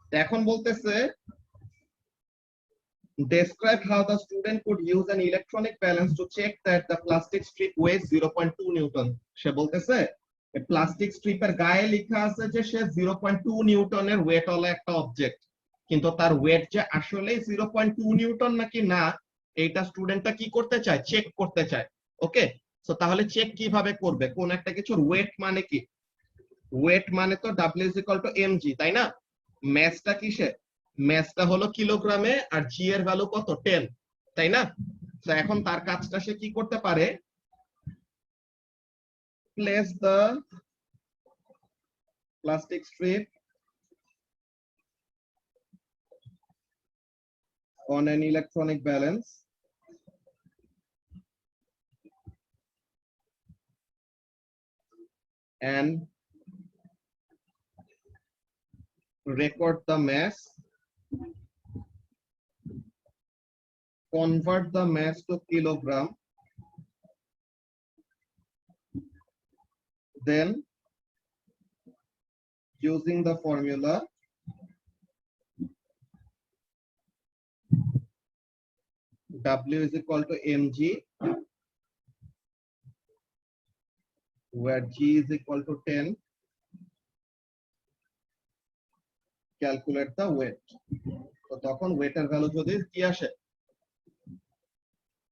তো এখন বলতেছে describe how the student could use an electronic balance to check that the plastic strip weighs 0.2 newton. সে বলতেছে প্লাস্টিক স্ট্রিপের গায়ে লেখা আছে যে সে 0.2 নিউটনের ওয়েট ওয়ালা একটা অবজেক্ট, কিন্তু তার ওয়েট যে আসলে 0.2 নিউটন নাকি না, এইটা স্টুডেন্টটা কি করতে চায়, চেক করতে চায়। ওকে, সো তাহলে চেক কিভাবে করবে? কোন একটা কিছুর ওয়েট মানে কি? ওয়েট মানে তো W = mg, তাই না? ম্যাসটা কিসে? ম্যাসটা হলো কিলোগ্রামে, আর জি এর ভ্যালু কত, 10, তাই না? তো এখন তার কাজটা সে কি করতে পারে, place the plastic strip on an electronic balance and record the mass, convert the mass to kilogram, then using the formula W = mg, where g = 10, calculate the weight। তো তখন ওয়েটের ভ্যালু যদি কি আসে,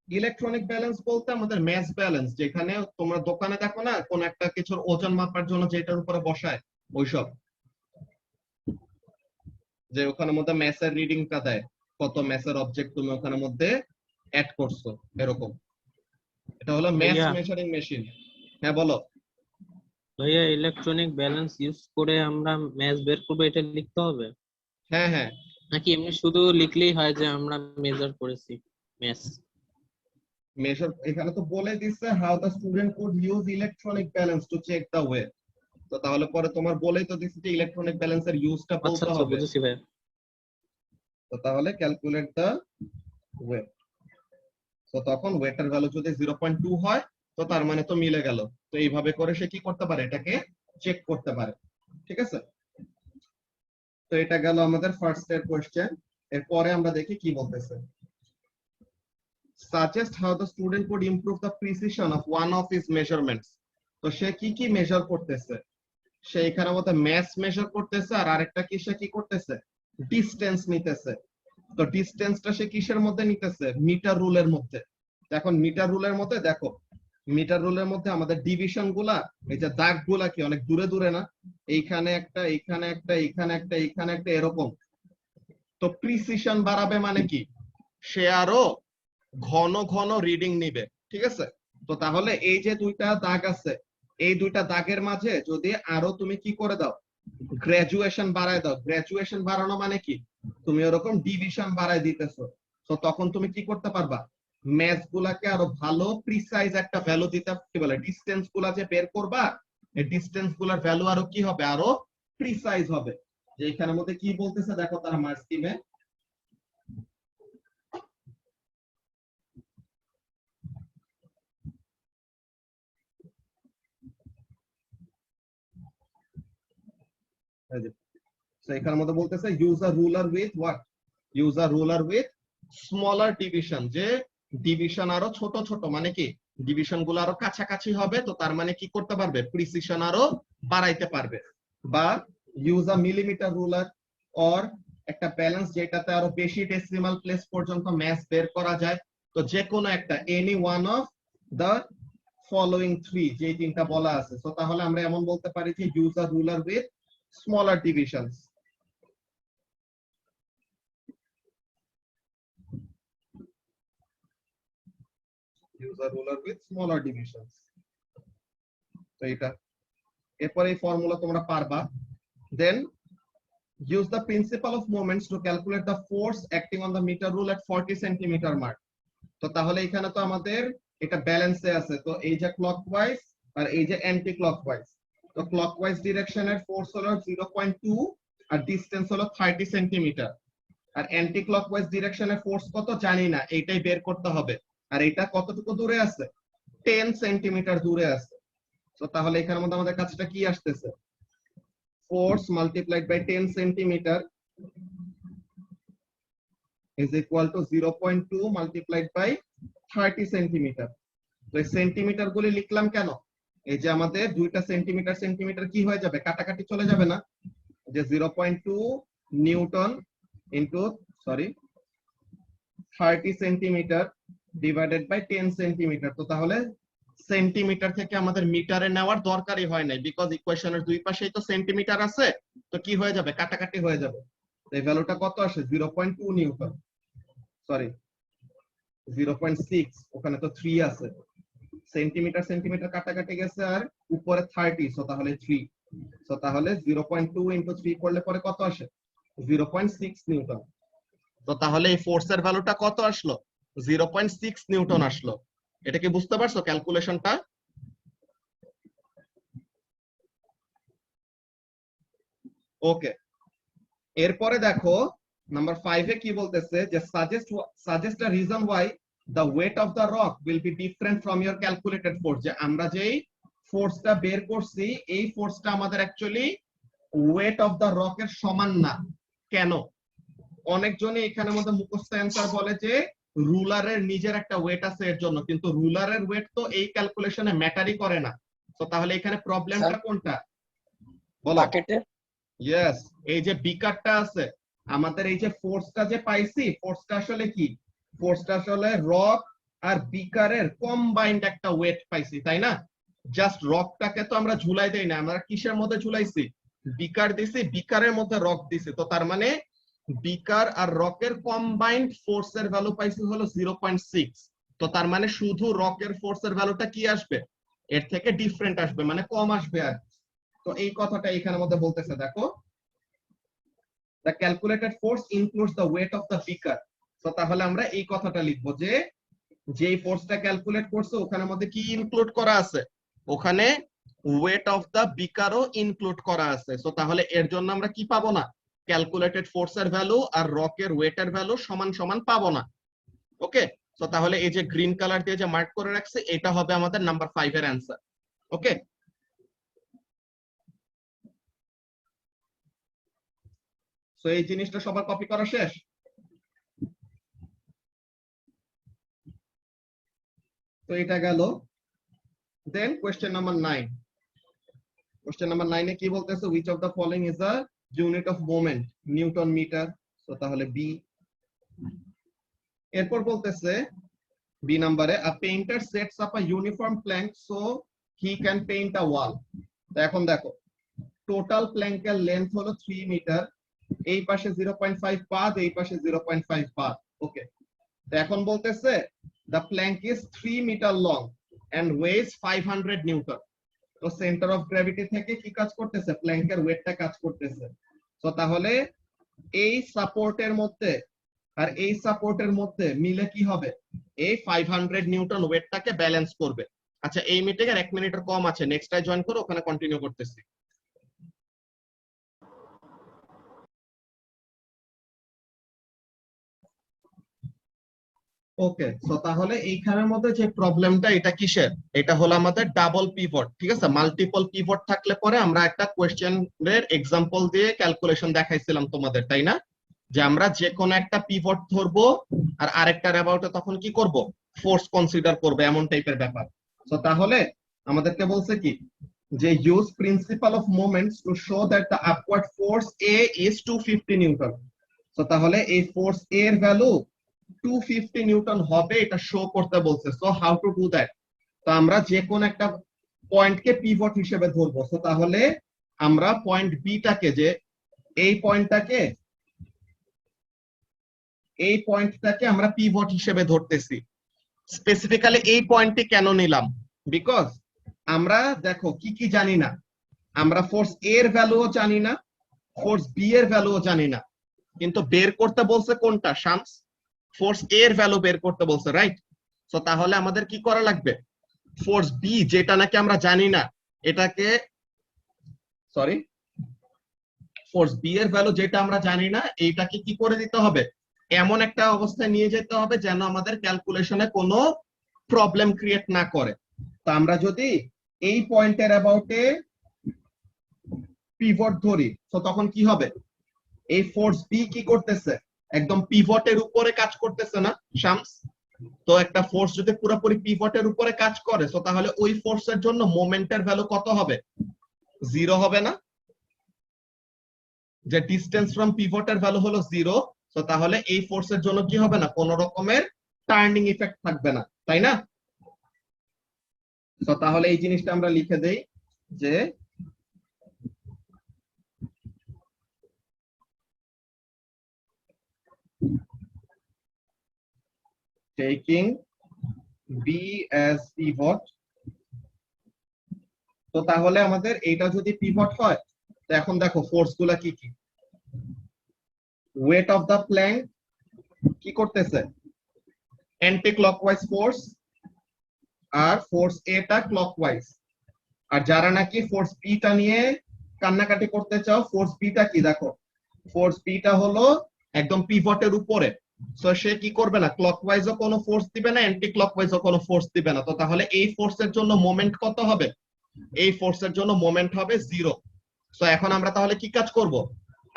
ইলেকট্রনিক ব্যালেন্স বলতে আমাদের mass balance, যেখানে তোমরা দোকানে দেখো না কোন একটা কিছুর ওজন মাপার জন্য যেটার উপরে বসায়, ওইসব, যে ওখানের মধ্যে ম্যাসের রিডিংটা দেয়, কত ম্যাসের অবজেক্ট তুমি ওখানের মধ্যে অ্যাড করছো, এরকম। এটা হলো ম্যাস ভাইয়া। Measuring machine. হ্যাঁ বলো। ভাইয়া, ইলেকট্রনিক ব্যালেন্স ইউজ করে আমরা ম্যাচ বের করবো, এটা লিখতে হবে হ্যাঁ হ্যাঁ, নাকি এমনি শুধু লিখলেই হয় যে আমরা মেজার করেছি ম্যাচ? মেজার এখানে তো বলে দিচ্ছে how the student could use electronic balance to check the weight. তো তাহলে পরে তোমার বলেই তো দিচ্ছে যে ইলেকট্রনিক ব্যালেন্সের ইউজটা আচ্ছা বলতে আচ্ছা, হবে। বুঝেছি ভাইয়া। তো তাহলে ক্যালকুলেট দ্য ওয়েট। তো তখন ওয়েটের ভ্যালু যদি 0.2 হয়, তো তার মানে তো মিলে গেল। তো এইভাবে করে সে কি করতে পারে, এটাকে চেক করতে পারে। ঠিক আছে, তো এটা গেল আমাদের ফার্স্ট এর কোশ্চেন। এরপরে আমরা দেখি কি বলতেছে। suggest how the student could improve the precision of one of his measurements। তো সে কি কি মেজার করতেছে, সে এখানে মধ্যে ম্যাস মেজার করতেছে, আর আরেকটা কি সে কি করতেছে, ডিসটেন্স নিতেছে। তো ডিসটেন্সটা সে কিসের মধ্যে নিতেছে, মিটার রুলের মধ্যে। এখন মিটার রুলের মধ্যে দেখো, মিটার রুলের মধ্যে আমাদের ডিভিশন গুলা, এই যে দাগ গুলা কি অনেক দূরে দূরে না, এইখানে একটা, এইখানে একটা, এইখানে একটা, এইখানে একটা, এরকম। তো প্রিসিশন বাড়াবে মানে কি, সে আরো ঘন ঘন রিডিং নিবে। ঠিক আছে, তো তাহলে এই যে দুইটা দাগ আছে, এই দুইটা দাগের মাঝে যদি আরো তুমি কি করে দাও, গ্রাজুয়েশন বাড়ায় দাও। গ্রাজুয়েশন বাড়ানো মানে কি, তুমি ওরকম ডিভিশন বাড়ায় দিতেছো, তো তখন তুমি কি করতে পারবা, ম্যাথ গুলাকে আরো ভালো প্রিসাইজ একটা ভ্যালু দিতে, কি বলে ডিসটেন্স গুলা যে বের করবা, এই ডিসটেন্স গুলার ভ্যালু আরো কি হবে, আরো প্রিসাইজ হবে। যে এখানের মধ্যে কি বলতেছে দেখো তারা মার্ক স্কিমে, এখানের মধ্যে বলতেছে use a ruler with what, use a ruler with smaller division, যে ডিভিশন আরো ছোট ছোট, মানে কি ডিভিশন গুলো আরো কাছাকাছি হবে, তো তার মানে কি করতে পারবে, প্রিসিশন আরো বাড়াইতে পারবে। বা use a millimetre ruler, or একটা ব্যালেন্স যেটাতে আরো বেশি ডেসিমাল প্লেস পর্যন্ত ম্যাথ বের করা যায়। তো যে কোনো একটা, any one of the following three, যে তিনটা বলা আছে, তো তাহলে আমরা এমন বলতে পারি যে use a ruler with smaller divisions. Use a ruler with smaller divisions. তো এটা এরপরে এই ফর্মুলা তোমরা পারবা। Then use the principle of moments to calculate the force acting on the meter rule at 40 centimeter mark. তো তাহলে এখানে তো আমাদের এটা ব্যালেন্সে আছে, তো এই যে ক্লকওয়াইজ আর এই যে অ্যান্টি ক্লকওয়াইজ, তো ক্লকওয়াইজ ডিরেকশনের ফোর্স হলো 0.2 আর ডিসটেন্স হলো 30 সেন্টিমিটার, আর অ্যান্টি ক্লকওয়াইজ ডিরেকশনের ফোর্স কত জানি না, এইটাই বের করতে হবে। আর এটা কতটুকু দূরে আছে, 10 সেন্টিমিটার দূরে আছে। তো তাহলে এখানের মধ্যে আমাদের কাছেটা কি আসতেছে, force multiplied by 10 centimetre is equal to 0.2 multiplied by 30 সেন্টিমিটার। তো এই সেন্টিমিটার গুলি লিখলাম কেন, এই যে আমাদের দুইটা সেন্টিমিটার সেন্টিমিটার কি হয়ে যাবে, কাটাকাটি চলে যাবে না, যে 0.2 newton into 30 centimetre divided by 10 centimetre. তো তাহলে সেন্টিমিটার থেকে আমাদের মিটারে নেওয়ার দরকারই হয় নাই, বিকজ ইকুয়েশনের দুই পাশেই তো সেন্টিমিটার আছে, তো কি হয়ে যাবে, কাটাকাটি হয়ে যাবে। এই ভ্যালুটা কত আসে, 0.2 নিউটন, 0.6, ওখানে তো 3 আছে, সেন্টিমিটার সেন্টিমিটার কাটাকাটি গেছে, আর উপরে 30, সো তাহলে 3, সো তাহলে 0.2 ইনটু 3 করলে পরে কত আসে, 0.6 নিউটন। তো তাহলে এই ফোর্সের ভ্যালুটা কত আসলো, 0.6 নিউটন আসলো। এটা কি বুঝতে পারছো ক্যালকুলেশনটা? ওকে, এরপরে দেখো নাম্বার 5 এ কি বলতেছে, যে suggest a reason why the weight of the rock will be different from your calculated force, যে আমরা যেই ফোর্সটা বের করছি এই ফোর্সটা আমাদের অ্যাকচুয়ালি ওয়েট অফ দ্য রকের সমান না। কেন? অনেকজনই এখানের মধ্যে মুখস্থ অ্যান্সার বলে যে রুলারের নিজের একটা ওয়েট আছে এর জন্য, কিন্তু রুলারের ওয়েট তো এই ক্যালকুলেশনে ম্যাটারই করে না। তো তাহলে এখানে প্রবলেমটা কোনটা বলো? ইয়েস, এই যে বিকারটা আছে আমাদের, এই যে ফোর্সটা যে পাইছি, ফোর্সটা আসলে কি, ফোর্সটা আসলে রক আর বিকারের কম্বাইন্ড একটা ওয়েট পাইছি, তাই না? জাস্ট রকটাকে তো আমরা ঝুলাই দেই না, আমরা কিসের মধ্যে ঝুলাইছি, বিকার দিছি, বিকারের মধ্যে রক দিছি। তো তার মানে বিকার আর রকের কম্বাইন্ড ফোর্সের ভ্যালু পাইছি হলো 0.6। তো তার মানে শুধু রকের ফোর্সের ভ্যালুটা কি আসবে, এর থেকে ডিফারেন্ট আসবে, মানে কম আসবে আর। তো এই কথাটা এখানের মধ্যে বলতেছে, দেখো the calculated force includes the weight of the beaker। তো তাহলে আমরা এই কথাটা লিখবো যে যেই ফোর্সটা ক্যালকুলেট করছে ওখানের মধ্যে কি ইনক্লুড করা আছে, ওখানে ওয়েট অফ দা বিকারও ইনক্লুড করা আছে। তো তাহলে এর জন্য আমরা কি পাবো না, ক্যালকুলেটেড ফোর্সের ভ্যালু আর রকের ওয়েটের ভ্যালু সমান সমান পাবো না। ওকে, তো তাহলে এই যে গ্রিন কালার দিয়ে যে মার্ক করে রাখছে, এটা হবে আমাদের নাম্বার 5 এর অ্যান্সার। ওকে, সো এই জিনিসটা সবার কপি করা শেষ? তো এটা গেল। দেন কোয়েশ্চেন নাম্বার 9, কোয়েশ্চেন নাম্বার 9 এ কি বলতেছে, which of the following is a unit of moment, newton metre. তো তাহলে বি। এরপর বলতেছে বি নাম্বারে, a painter sets up a uniform plank so he can paint a wall। তো এখন দেখো টোটাল প্ল্যাঙ্কের লেন্থ হলো 3 মিটার, এই পাশে 0.5 পাদ, এই পাশে 0.5 পাদ। ওকে, তো এখন বলতেছে the plank is 3 metre long and weighs 500 newton. তো সেন্টার অফ গ্র্যাভিটি থেকে কি কাজ করতেছে, প্ল্যাঙ্কের ওয়েটটা কাজ করতেছে। তো তাহলে এই সাপোর্টের মধ্যে আর এই সাপোর্টের মধ্যে মিলে কি হবে, এই 500 নিউটন ওয়েটটাকে ব্যালেন্স করবে। আচ্ছা, এই মিটিং এর 1 মিনিটের কম আছে, নেক্সট টাই জয়েন করো, ওখানে কন্টিনিউ করতেছি। ওকে, সো তাহলে এইখানের মধ্যে যে প্রবলেমটা, এটা কিসের, এটা হলো আমাদের ডাবল পিভট, ঠিক আছে। মাল্টিপল পিভট থাকলে পরে আমরা একটা কোয়েশ্চেনের এক্সাম্পল দিয়ে ক্যালকুলেশন দেখাইছিলাম তোমাদের, তাই না, যে আমরা যে কোনো একটা পিভট ধরবো আর আরেকটার অ্যাবাউটে তখন কি করব, ফোর্স কনসিডার করব, এমন টাইপের ব্যাপার। সো তাহলে আমাদেরকে বলছে কি, যে use principal of moments to show that the upward force A is 250 Newton. So তাহলে এই ফোর্স এ এর ভ্যালু 250 নিউটন হবে, এটা শো করতে বলছে। So how to do that, তো আমরা যে কোন একটা পয়েন্টকে পিভট হিসেবে ধরবো। সো তাহলে আমরা পয়েন্ট বি টাকে, যে এই পয়েন্টটাকে আমরা পিভট হিসেবে ধরতেছি। স্পেসিফিক্যালি এই পয়েন্টটি কেন নিলাম, বিকজ আমরা দেখো কি কি জানি না, আমরা ফোর্স এ এর ভ্যালুও জানি না, ফোর্স বি এর ভ্যালুও জানি না, কিন্তু বের করতে বলছে কোনটা, শামস, ফোর্স এ এর ভ্যালু বের করতে বলছে, রাইট। সো তাহলে আমাদের কি করা লাগবে, ফোর্স বি যেটা নাকি আমরা জানি না, এটাকে সরি ফোর্স বি এর ভ্যালু যেটা আমরা জানি না, এইটাকে কি করে দিতে হবে, এমন একটা অবস্থায় নিয়ে যেতে হবে যেন আমাদের ক্যালকুলেশনে কোনো প্রবলেম ক্রিয়েট না করে। তো আমরা যদি এই পয়েন্টের অ্যাবাউটে পিভট ধরি, তো তখন কি হবে, এই ফোর্স বি কি করতেছে, একদম পিভটের উপরে কাজ করতেছে না শামস। তো একটা ফোর্স যদি পুরোপুরি পিভটের উপরে কাজ করে, তো তাহলে ওই ফোর্সের জন্য মোমেন্টের ভ্যালু কত হবে, 0 হবে না, যে ডিসটেন্স ফ্রম পিভটের ভ্যালু হলো 0। তো তাহলে এই ফোর্সের জন্য কি হবে না, কোন রকমের টার্নিং ইফেক্ট থাকবে না, তাই না। তো তাহলে এই জিনিসটা আমরা লিখে দেই, যে taking B as pivot। তো তাহলে আমাদের এইটা যদি পিভট হয়, তো এখন দেখো ফোর্স গুলা কি কি, ওয়েট অফ দা প্ল্যাঙ্ক কি করতেছে, অ্যান্টি ক্লকওয়াইজ ফোর্স, আর ফোর্স এ টা ক্লকওয়াইজ। আর যারা নাকি ফোর্স বি টা নিয়ে কান্নাকাটি করতে চাও, ফোর্স বি টা কি দেখো, ফোর্স বি টা হলো একদম পিভটের উপরে। সো সে কি করবে না, ক্লকওয়াইজও কোনো ফোর্স দিবে না, অ্যান্টি ক্লকওয়াইজও কোনো ফোর্স দিবে না। তো তাহলে এই ফোর্সের জন্য মোমেন্ট কত হবে, এই ফোর্সের জন্য মোমেন্ট হবে 0। সো এখন আমরা তাহলে কি কাজ করব,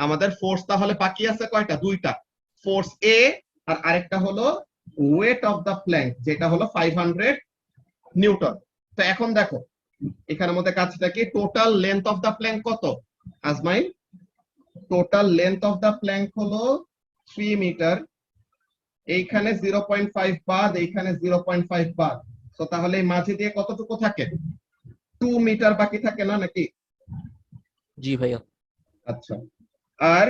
আমাদের ফোর্স তাহলে বাকি আছে কয়টা, দুইটা, ফোর্স এ আর আরেকটা হলো ওয়েট অফ দা প্ল্যাঙ্ক, যেটা হলো 500 নিউটন। তো এখন দেখো এখানের মধ্যে কাজটা কি, total length of the plank কত Azmain, total length of the plank হলো 3 মিটার, এইখানে 0.5 বাদ, এইখানে 0.5 বাদ। তো তাহলে এই মাঝে দিয়ে কতটুকু থাকে, 2 মিটার বাকি থাকে না নাকি। জি ভাইয়া। আচ্ছা, আর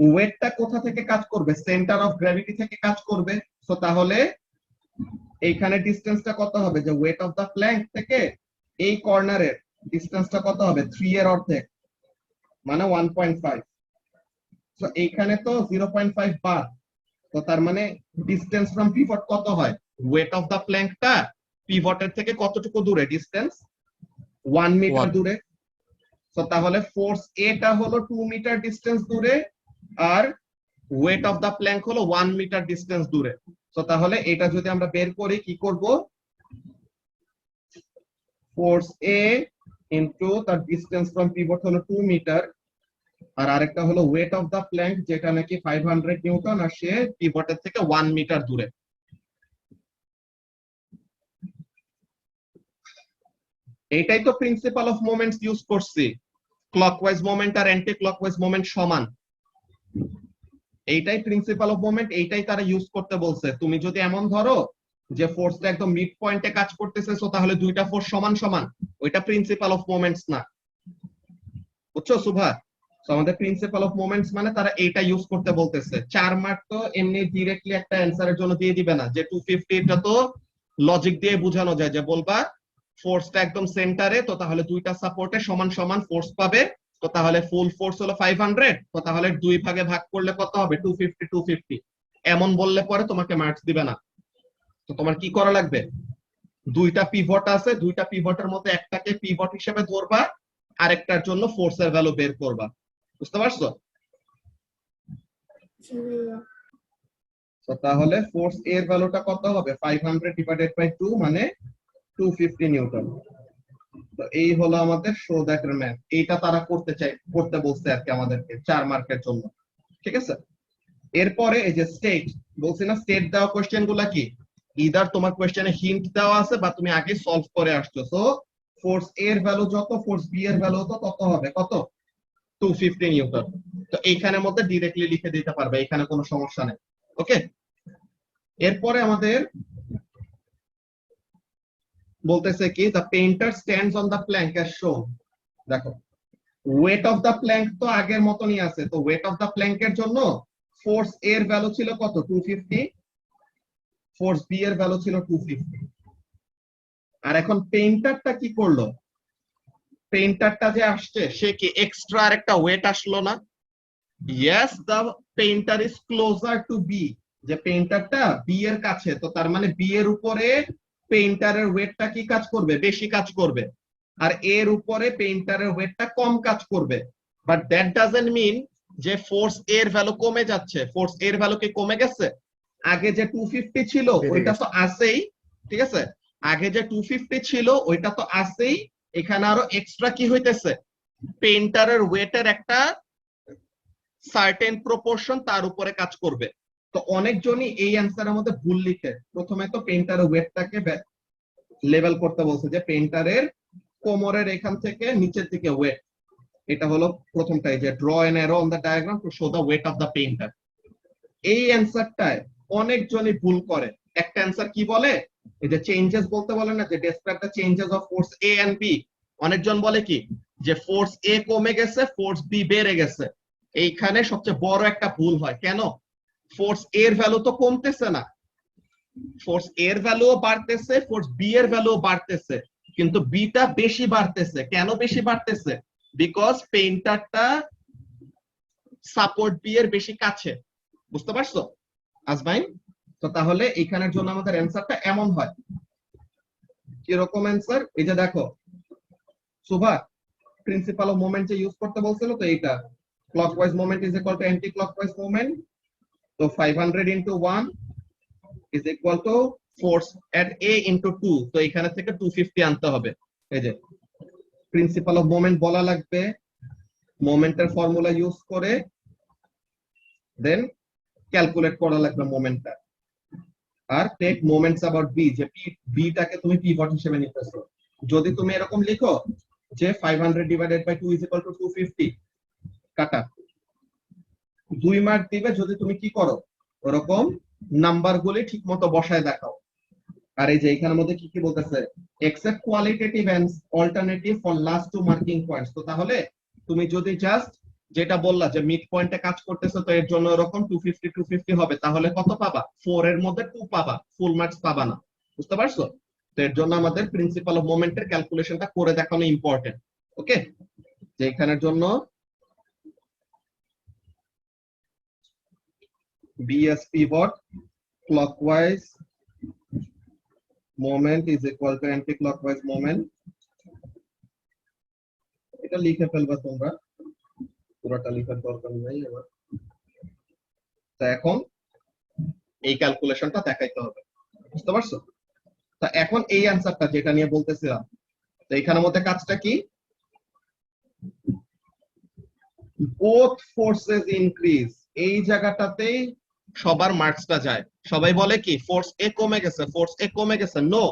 ওয়েটটা কোথা থেকে কাজ করবে, সেন্টার অফ গ্র্যাভিটি থেকে কাজ করবে। তো তাহলে এইখানে ডিসটেন্সটা কত হবে, যে ওয়েট অফ দা প্ল্যাঙ্ক থেকে এই কর্নারের ডিসটেন্সটা কত হবে, 3 এর অর্ধেক, মানে 1.5। তো এইখানে তো 0.5 বাদ, তো তার মানে ডিসটেন্স ফ্রম পিভট কত হয়, ওয়েট অফ দা প্ল্যাঙ্কটা পিভটের থেকে কতটুকু দূরে, ডিসটেন্স 1 মিটার দূরে। তো তাহলে ফোর্স এ টা হলো 2 মিটার ডিসটেন্স দূরে, আর ওয়েট অফ দা প্ল্যাঙ্ক হলো 1 মিটার ডিসটেন্স দূরে। তো তাহলে এটা যদি আমরা বের করি, কি করব, ফোর্স এ ইনটু তার ডিসটেন্স ফ্রম পিভট হলো 2 মিটার, আর আরেকটা হলো ওয়েট অফ দা প্ল্যাঙ্ক যেটা নাকি 500 নিউটন, আর সে পিভটের থেকে 1 মিটার দূরে। এইটাই তো প্রিন্সিপাল অফ মোমেন্টস ইউজ করছি, ক্লকওয়াইজ মোমেন্ট আর অ্যান্টি ক্লকওয়াইজ মোমেন্ট সমান, এইটাই প্রিন্সিপাল অফ মোমেন্ট, এইটাই তারা ইউজ করতে বলছে। তুমি যদি এমন ধরো যে ফোর্সটা একদম মিড পয়েন্টে কাজ করতেছে, সো তাহলে দুইটা ফোর্স সমান সমান, ওইটা প্রিন্সিপাল অফ মোমেন্টস না, বুঝছো সুভা। তো আমাদের প্রিন্সিপাল অফ মোমেন্টস মানে তারা এইটা ইউজ করতে বলতেছে। 4 মার্ক তো এমনি ডিরেক্টলি একটা অ্যানসারের জন্য দিয়ে দিবে না, যে 250, এটা তো লজিক দিয়ে বোঝানো যায়, যে বলবা ফোর্সটা একদম সেন্টারে, তো তাহলে দুইটা সাপোর্টে সমান সমান ফোর্স পাবে, তো তাহলে ফুল ফোর্স হলো 500, তো তাহলে 2 ভাগে ভাগ করলে কত হবে? 250 250। এমন বললে পরে তোমাকে মার্কস দিবে না। তো তোমার কি করা লাগবে? দুইটা পিভট আছে, দুইটা পিভটের মধ্যে একটাকে পিভট হিসেবে ধরবা, আরেকটার জন্য ফোর্সের ভ্যালু বের করবা। বুঝতে পারছো? জি ভাইয়া। তো তাহলে ফোর্স এর ভ্যালুটা কত হবে? 500 ডিভাইডেড বাই 2 মানে 250 নিউটন। তো এই হলো আমাদের শো দ্যাট ম্যাথ। এইটা তারা করতে বলছে আর কি আমাদেরকে 4 মার্কের জন্য। ঠিক আছে, এরপরে এই যে স্টেট বলছি না, স্টেট দেওয়া কোশ্চেন গুলা কি ইদার তোমার কোশ্চেনে হিন্ট দেওয়া আছে বা তুমি আগে সলভ করে আসছো। সো ফোর্স এর ভ্যালু যত, ফোর্স বি এর ভ্যালু তত হবে কত? 250 নিউটন। তো এইখানের মধ্যে ডিরেক্টলি লিখে দিতে পারবে, এখানে কোনো সমস্যা নেই। ওকে, এরপরে আমাদের বলতেছে কি the painter stands on the plank as shown. দেখো ওয়েট অফ দ্য প্ল্যাঙ্ক তো আগের মতনই আছে। তো ওয়েট অফ দ্য প্ল্যাঙ্কের জন্য ফোর্স এর ভ্যালু ছিল কত? 250, ফোর্স বি এর ভ্যালু ছিল 250। আর এখন পেইন্টারটা কি করলো? পেইন্টারটা যে আসছে সে কি এক্সট্রা আর একটা ওয়েট আসলো না? Yes, the painter is closer to B, যে পেইন্টারটা বি এর কাছে, তো তার মানে বি এর উপরে পেইন্টারের ওয়েটটা কি কাজ করবে? বেশি কাজ করবে। আর এর উপরে পেইন্টারের ওয়েটটা কম কাজ করবে। বাট দ্যাট ডাজন্ট মিন যে ফোর্স এর ভ্যালু কমে যাচ্ছে। ফোর্স এর ভ্যালু কি কমে গেছে? আগে যে 250 ছিল ওইটা তো আছেই, ঠিক আছে, আগে যে 250 ছিল ওইটা তো আছেই। এখানে আরো এক্সট্রা কি হইতেছে? পেইন্টারের ওয়েটের একটা সার্টেন প্রপোর্শন তার উপরে কাজ করবে। তো অনেকজনই এই অ্যান্সারের মধ্যে ভুল লিখে। প্রথমে তো পেইন্টারের ওয়েটটাকে লেভেল করতে বলছে, যে পেইন্টারের কোমরের এখান থেকে নিচের দিকে ওয়েট। এটা হলো প্রথমটাই, যে draw N arrow on the diagram to show the weight of the painter. এই অ্যান্সারটায় অনেকজনই ভুল করে। একটা অ্যান্সার কি বলে, এই যে চেঞ্জেস বলতে বলে না, যে describe the changes of force A and B. অনেকজন বলে কি যে ফোর্স এ কমে গেছে, ফোর্স বি বেড়ে গেছে। এইখানে সবচেয়ে বড় একটা ভুল হয়। কেন? ফোর্স এর ভ্যালু তো কমতেছে না, ফোর্স এর ভ্যালুও বাড়তেছে, ফোর্স বি এর ভ্যালুও বাড়তেছে, কিন্তু বিটা বেশি বাড়তেছে। কেন বেশি বাড়তেছে? বিকজ পেইন্টারটা সাপোর্ট বি এর বেশি কাছে। বুঝতে পারছো আজমাইন? তো তাহলে এখানের জন্য আমাদের অ্যান্সারটা এমন হয়। কিরকম অ্যান্সার? এই যে দেখো সুভা, প্রিন্সিপাল অফ মোমেন্ট যে ইউজ করতে বলছিল, তো এইটা clockwise moment is equal to anti clockwise moment. তো 500 into 1 is equal to force at A into 2, তো এখানে থেকে 250 আনতে হবে। এই যে প্রিন্সিপাল অফ মোমেন্ট বলা লাগবে, মোমেন্টের ফর্মুলা ইউজ করে দেন ক্যালকুলেট করা লাগবে মোমেন্টটা। আর টেক মোমেন্টস অ্যাবাউট বি, যে বিটাকে তুমি পিভট হিসেবে নিতেছো। যদি তুমি এরকম লিখো যে 500 divided by 2 is equal to 250, কাটা 2 মার্ক দিবে যদি তুমি কি করো, ওরকম নাম্বার গুলি ঠিক মতো বসায় দেখাও। আর এই যে এখানের মধ্যে কি কি বলতেছে, except qualitative and alternative for last two marking points. তো তাহলে তুমি যদি জাস্ট যেটা বললা যে মিড পয়েন্টে কাজ করতেছে, তো এর জন্য এরকম 250 250 হবে, তাহলে কত পাবা? 4 এর মধ্যে 2 পাবা, ফুল মার্কস পাবা না। বুঝতে পারছো? তো এর জন্য আমাদের প্রিন্সিপাল অফ মোমেন্টের ক্যালকুলেশনটা করে দেখানো ইম্পর্টেন্ট। ওকে, যে এখানের জন্য BS pivot clockwise moment is equal to anti-clockwise moment. এটা লিখে ফেলবা তোমরা, পুরোটা লেখার দরকার নেই এবার। তো এখন এই ক্যালকুলেশনটা দেখাইতে হবে। বুঝতে পারছো? তা এখন এই অ্যান্সারটা যেটা নিয়ে বলতেছিলাম, তো এখানের মধ্যে কাজটা কি? both forces increase, এই জায়গাটাতেই সবার মার্কসটা যায়। সবাই বলে কি ফোর্স এ কমে গেছে, ফোর্স এ কমে গেছে। নো,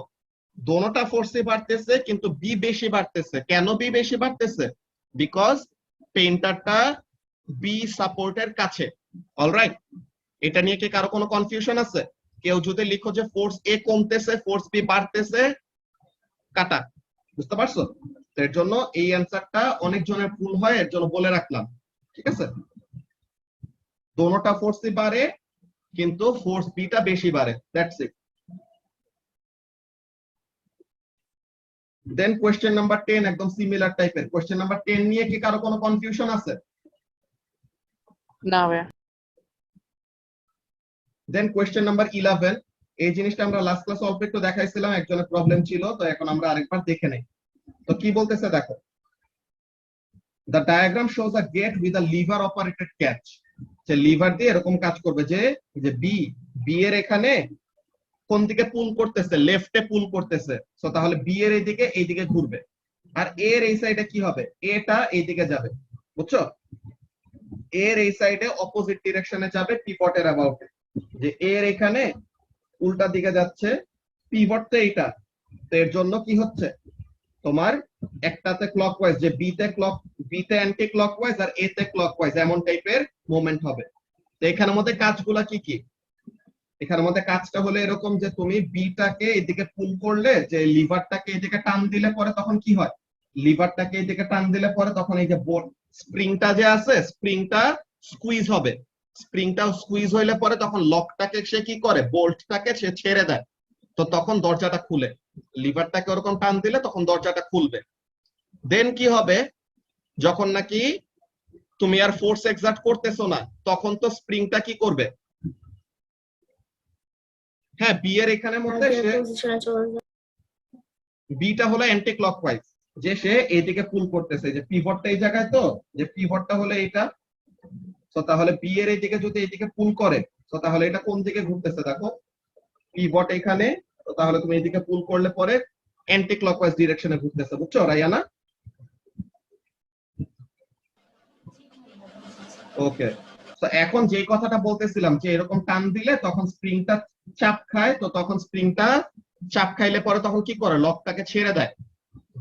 দোনোটা ফোর্সই বাড়তেছে, কিন্তু বি বেশি বাড়তেছে। কেন বি বেশি বাড়তেছে? বিকজ পেইন্টারটা বি সাপোর্টের কাছে। অলরাইট, এটা নিয়ে কি কারো কোনো কনফিউশন আছে? কেউ যদি লিখো যে ফোর্স এ কমতেছে, ফোর্স বি বাড়তেছে, কাটা। বুঝতে পারছো? তো এর জন্য এই অ্যান্সারটা অনেক জনের ভুল হয়, এর জন্য বলে রাখলাম। ঠিক আছে, দোনোটা ফোর্সই বাড়ে, কিন্তু ফোর্স বিটা বেশি বাড়ে। That's it. Then question number 10 একদম সিমিলার টাইপের। কোয়েশ্চেন নাম্বার 10 নিয়ে কি কারো কোনো কনফিউশন আছে? না ভাইয়া। দেন কোয়েশ্চেন নাম্বার 11, এই জিনিসটা আমরা লাস্ট ক্লাসে অল্প একটু দেখাইছিলাম, একজনের প্রবলেম ছিল, তো এখন আমরা আরেকবার দেখে নেই। তো কি বলতেছে দেখো, the diagram shows a gate with a lever operated catch, যে লিভার দিয়ে এরকম কাজ করবে, যে বি এর এখানে কোন দিকে পুল করতেছে, লেফটে পুল করতেছে, সো তাহলে বি এর এইদিকে ঘুরবে, আর এর এই সাইডে কি হবে, এটা এইদিকে যাবে, বুঝছো? এর এই সাইডে অপোজিট ডিরেকশনে যাবে পিভটের অ্যাবাউটে, যে এর এখানে উল্টা দিকে যাচ্ছে, পিভট তো এইটা, তো এর জন্য কি হচ্ছে তোমার একটাতে ক্লকওয়াইজ, যে বিতে অ্যান্টি ক্লকওয়াইজ আর এ তে ক্লকওয়াইজ, এমন টাইপের মোমেন্ট হবে। তো এখানের মধ্যে কাজগুলা কি কি, এখানের মধ্যে কাজটা হলো এরকম, যে তুমি বিটাকে এদিকে পুল করলে, যে লিভারটাকে এদিকে টান দিলে পরে তখন কি হয়, লিভারটাকে এদিকে টান দিলে পরে তখন এই যে স্প্রিংটা যে আছে, স্প্রিংটা স্কুইজ হবে, স্প্রিংটা স্কুইজ হইলে পরে তখন লকটাকে সে কি করে, বোল্টটাকে সে ছেড়ে দেয়, তো তখন দরজাটা খুলে, লিভারটাকে ওরকম টান দিলে তখন দরজাটা খুলবে। দেন কি হবে, যখন নাকি তুমি আর ফোর্স এক্সার্ট করতেছো না, তখন তো স্প্রিংটা কি করবে, হ্যাঁ বি এর এখানে মধ্যে সে, পজিশনে চলে যাবে। বিটা হলো অ্যান্টি ক্লকওয়াইজ, যে সে এইদিকে পুল করতেছে, যে পিভটটা এই জায়গায়, তো যে পিভটটা হলো এইটা, তো তাহলে বি এর এইদিকে যদি এইদিকে পুল করে, তো তাহলে এটা কোন দিকে ঘুরতেছে দেখো, পিভট এখানে, তো তাহলে তুমি এইদিকে পুল করলে পরে অ্যান্টি ক্লকওয়াইজ ডিরেকশনে ঘুরতেছে, বুঝছো রায়ানা? ওকে, তো এখন যে কথাটা বলতেছিলাম, যে এরকম টান দিলে তখন স্প্রিংটা চাপ খায়, তো তখন স্প্রিংটা চাপ খাইলে পরে তখন কি করে, লকটাকে ছেড়ে দেয়।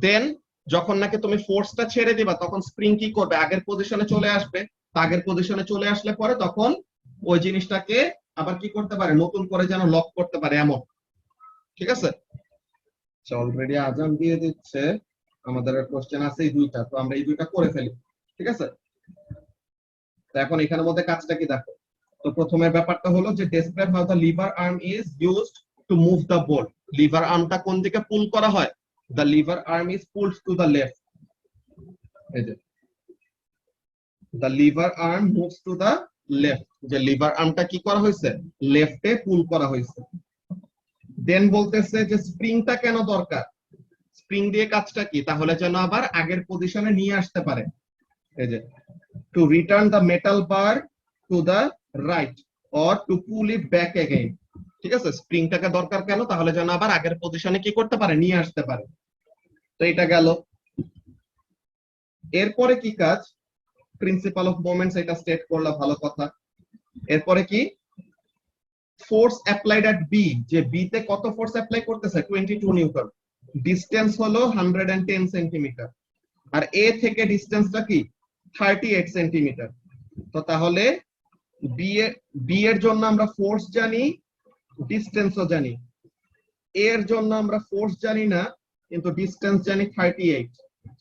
দেন যখন নাকি তুমি ফোর্সটা ছেড়ে দিবা, তখন স্প্রিং কি করবে, আগের পজিশনে চলে আসবে, আগের পজিশনে চলে আসলে পরে তখন ওই জিনিসটাকে আবার কি করতে পারে, নতুন করে যেন লক করতে পারে, এমন। ঠিক আছে, অলরেডি আজান দিয়ে দিচ্ছে, আমাদের কোশ্চেন আছে এই দুইটা, তো আমরা এই দুইটা করে ফেলি। ঠিক আছে, তো এখন এখানের মধ্যে কাজটা কি দেখো, তো প্রথমের ব্যাপারটা হলো যে describe how the lever arm is used to move the bolt. Lever আর্মটা কোন দিকে পুল করা হয়, the lever arm is pulled to the left, এই যে the lever arm moves to the left, যে লিভার আর্মটা কি করা হয়েছে, লেফটে পুল করা হয়েছে। দেন বলতেছে যে স্প্রিংটা কেন দরকার, স্প্রিং দিয়ে কাজটা কি, তাহলে যেন আবার আগের পজিশনে নিয়ে আসতে পারে, এই যে to return the metal bar to the right or two pool it back again. ঠিক আছে, স্প্রিংটাকে দরকার কেন, তাহলে যেন আবার আগের পজিশনে কি করতে পারে, নিয়ে আসতে পারে। তো এটা গেল। এরপরে কি কাজ, প্রিন্সিপাল অফ মোমেন্টস, এটা স্টেট করলে ভালো কথা। এরপরে কি, ফোর্স অ্যাপ্লাইড এট বি, যে বি তে কত ফোর্স অ্যাপ্লাই করতেছে, 22 নিউটন, ডিসটেন্স হলো 110 সেন্টিমিটার, আর এ থেকে ডিসটেন্সটা কি 38 সেন্টিমিটার। তো তাহলে বি এর জন্য আমরা ফোর্স জানি, ডিসটেন্সও জানি, এর জন্য আমরা ফোর্স জানি না কিন্তু ডিসটেন্স জানি 38,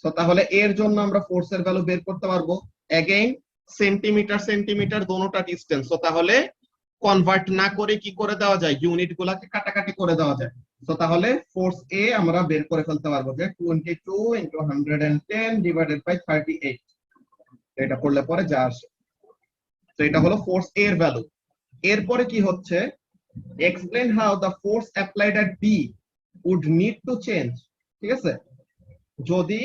তো তাহলে এর জন্য আমরা ফোর্সের ভ্যালু বের করতে পারবো, अगेन সেন্টিমিটার সেন্টিমিটার দোনোটা ডিসটেন্স, তো তাহলে কনভার্ট না করে কি করে দেওয়া যায়, ইউনিট গুলাকে কাটাকাটি করে দেওয়া যায়। তো তাহলে ফোর্স এ আমরা বের করে ফেলতে পারবো, যে 22 × 110 ডিভাইডেড বাই 38, এটা করলে পরে যা আসে। তো এটা হলো ফোর্স এ এর ভ্যালু। এরপরে কি হচ্ছে, explain how the force applied at B would need to change। ঠিক আছে, যদি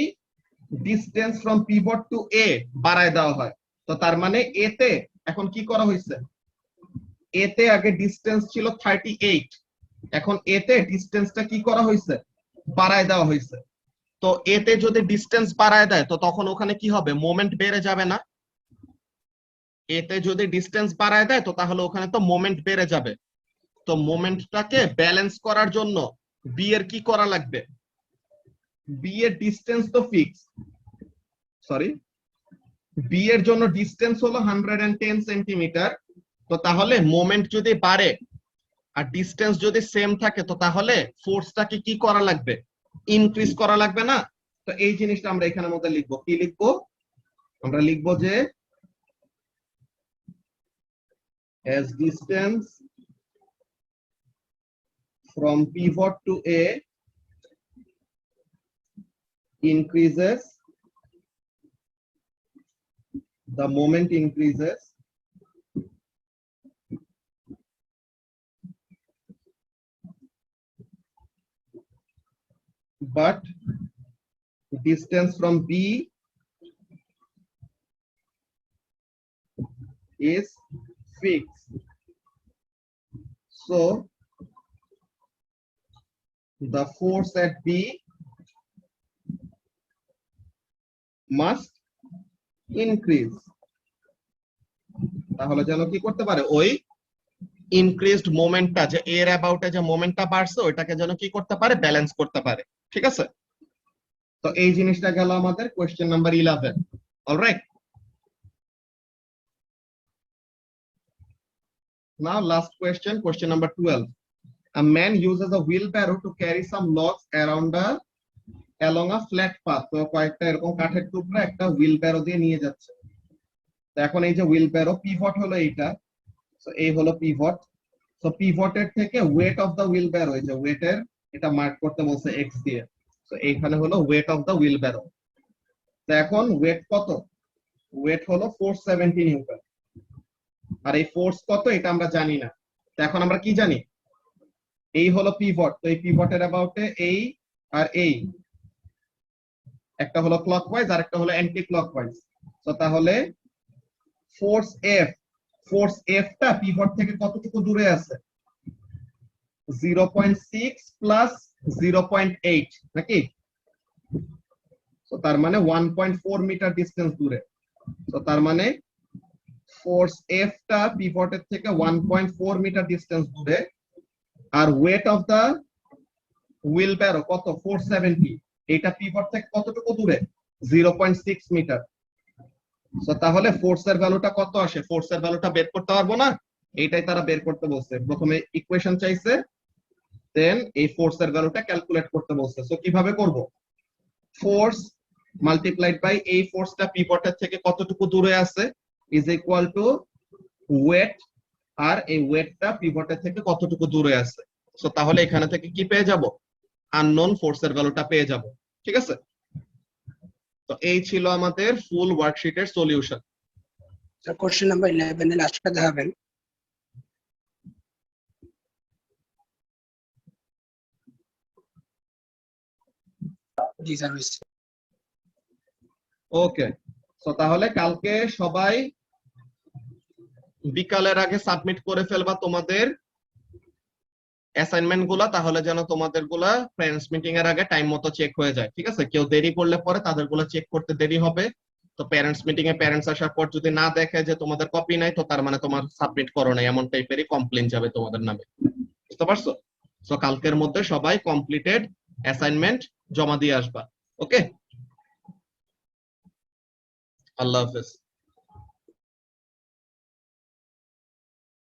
ডিসটেন্স ফ্রম পিভট টু এ বাড়ায় দেওয়া হয়, তো তার মানে এ তে এখন কি করা হয়েছে, এ তে আগে ডিসটেন্স ছিল 38, এখন এ তে ডিসটেন্সটা কি করা হয়েছে, বাড়ায় দেওয়া হয়েছে। তো এ তে যদি ডিসটেন্স বাড়ায় দেয়, তো তখন ওখানে কি হবে, মোমেন্ট বেড়ে যাবে না? এতে যদি ডিসটেন্স বাড়ায় দেয়, তো তাহলে ওখানে তো মোমেন্ট বেড়ে যাবে। তো মোমেন্টটাকে ব্যালেন্স করার জন্য বি এর কি করা লাগবে, বি এর ডিসটেন্স তো ফিক্স, সরি বি এর জন্য ডিসটেন্স হলো 110 সেন্টিমিটার, তো তাহলে মোমেন্ট যদি বাড়ে আর ডিসটেন্স যদি সেম থাকে, তো তাহলে ফোর্সটাকে কি করা লাগবে, ইনক্রিজ করা লাগবে না? তো এই জিনিসটা আমরা এখানের মধ্যে লিখবো, কি লিখবো, আমরা লিখবো যে as distance from pivot to A increases, the moment increases, but distance from B is fixed. So the force at B must increase. তাহলে যেন কি করতে পারে, ওই ইনক্রিজড মোমেন্টটা, যে এর অ্যাবাউটে যে মোমেন্টটা বাড়ছে ওইটাকে যেন কি করতে পারে, ব্যালেন্স করতে পারে। ঠিক আছে, তো এই জিনিসটা গেল আমাদের question number 11। Alright, now last question, question number 12. A man uses a wheelbarrow to carry some logs along a flat path. তো কয়েকটা এরকম কাঠের টুকরা একটা হুইলব্যারো দিয়ে নিয়ে যাচ্ছে। তো এখন এই যে হুইলব্যারো, পিভট হলো এইটা, তো এই হলো পিভট। তো পিভটের থেকে ওয়েট অফ দ্য হুইলব্যারো, এই যে ওয়েটের, এটা মার্ক করতে বলছে এক্স দিয়ে। তো এইখানে হলো ওয়েট অফ দ্য হুইলব্যারো। তো এখন ওয়েট কত? ওয়েট হলো 470 নিউটন। আর এই ফোর্স কত এটা আমরা জানি না। তো এখন আমরা কি জানি, এই হলো পিভট, তো এই পিভটের অ্যাবাউটে এই আর এই, একটা হলো ক্লকওয়াইজ আর একটা হলো অ্যান্টি ক্লকওয়াইজ। তো তাহলে ফোর্স এফ টা পিভট থেকে কতটুকু দূরে আছে? 0.6 প্লাস 0.8 নাকি? তো তার মানে 1.4 মিটার ডিসটেন্স দূরে। তো তার মানে ফোর্স এফ টা পিভটের থেকে 1.4 মিটার ডিসটেন্স দূরে, আর ওয়েট অফ দা হুইলব্যারো কত? 470। এটা পিভট থেকে কতটুকু দূরে? 0.6 মিটার। সো তাহলে ফোর্সের ভ্যালুটা কত আসে? ফোর্সের ভ্যালুটা বের করতে পারবো না, এইটাই তারা বের করতে বলছে। প্রথমে ইকুয়েশন চাইছে, দেন এই ফোর্সের ভ্যালুটা ক্যালকুলেট করতে বলছে। সো কিভাবে করব? ফোর্স মাল্টিপ্লাইড বাই এই ফোর্সটা পিভটের থেকে কতটুকু দূরে আছে ইজ ইকুয়াল টু ওয়েট, আর এই ওয়েটটা পিভটের থেকে কতটুকু দূরে আছে। সো তাহলে এখানে থেকে কি পেয়ে যাব? আননোন ফোর্সের ভ্যালুটা পেয়ে যাব। ঠিক আছে, তো এই ছিল আমাদের ফুল ওয়ার্কশিটের সলিউশন। কোশ্চেন নাম্বার 11 এর লাস্টটা দেখাবেন। জি স্যার। ওকে, সো তাহলে কালকে সবাই বিকালের আগে সাবমিট করে ফেলবা তোমাদের অ্যাসাইনমেন্ট গুলা, তাহলে যেন তোমাদের গুলা প্যারেন্টস মিটিং এর আগে টাইম মতো চেক হয়ে যায়। ঠিক আছে, কেউ দেরি করলে পরে তাদের গুলা চেক করতে দেরি হবে। তো প্যারেন্টস মিটিং এ প্যারেন্টস আসার পর যদি না দেখে যে তোমাদের কপি নাই, তো তার মানে তোমার সাবমিট করো নাই, এমন টাইপেরই কমপ্লেইন যাবে তোমাদের নামে। বুঝতে পারছো? সো কালকের মধ্যে সবাই কমপ্লিটেড অ্যাসাইনমেন্ট জমা দিয়ে আসবা। ওকে, আল্লাহ হাফেজ।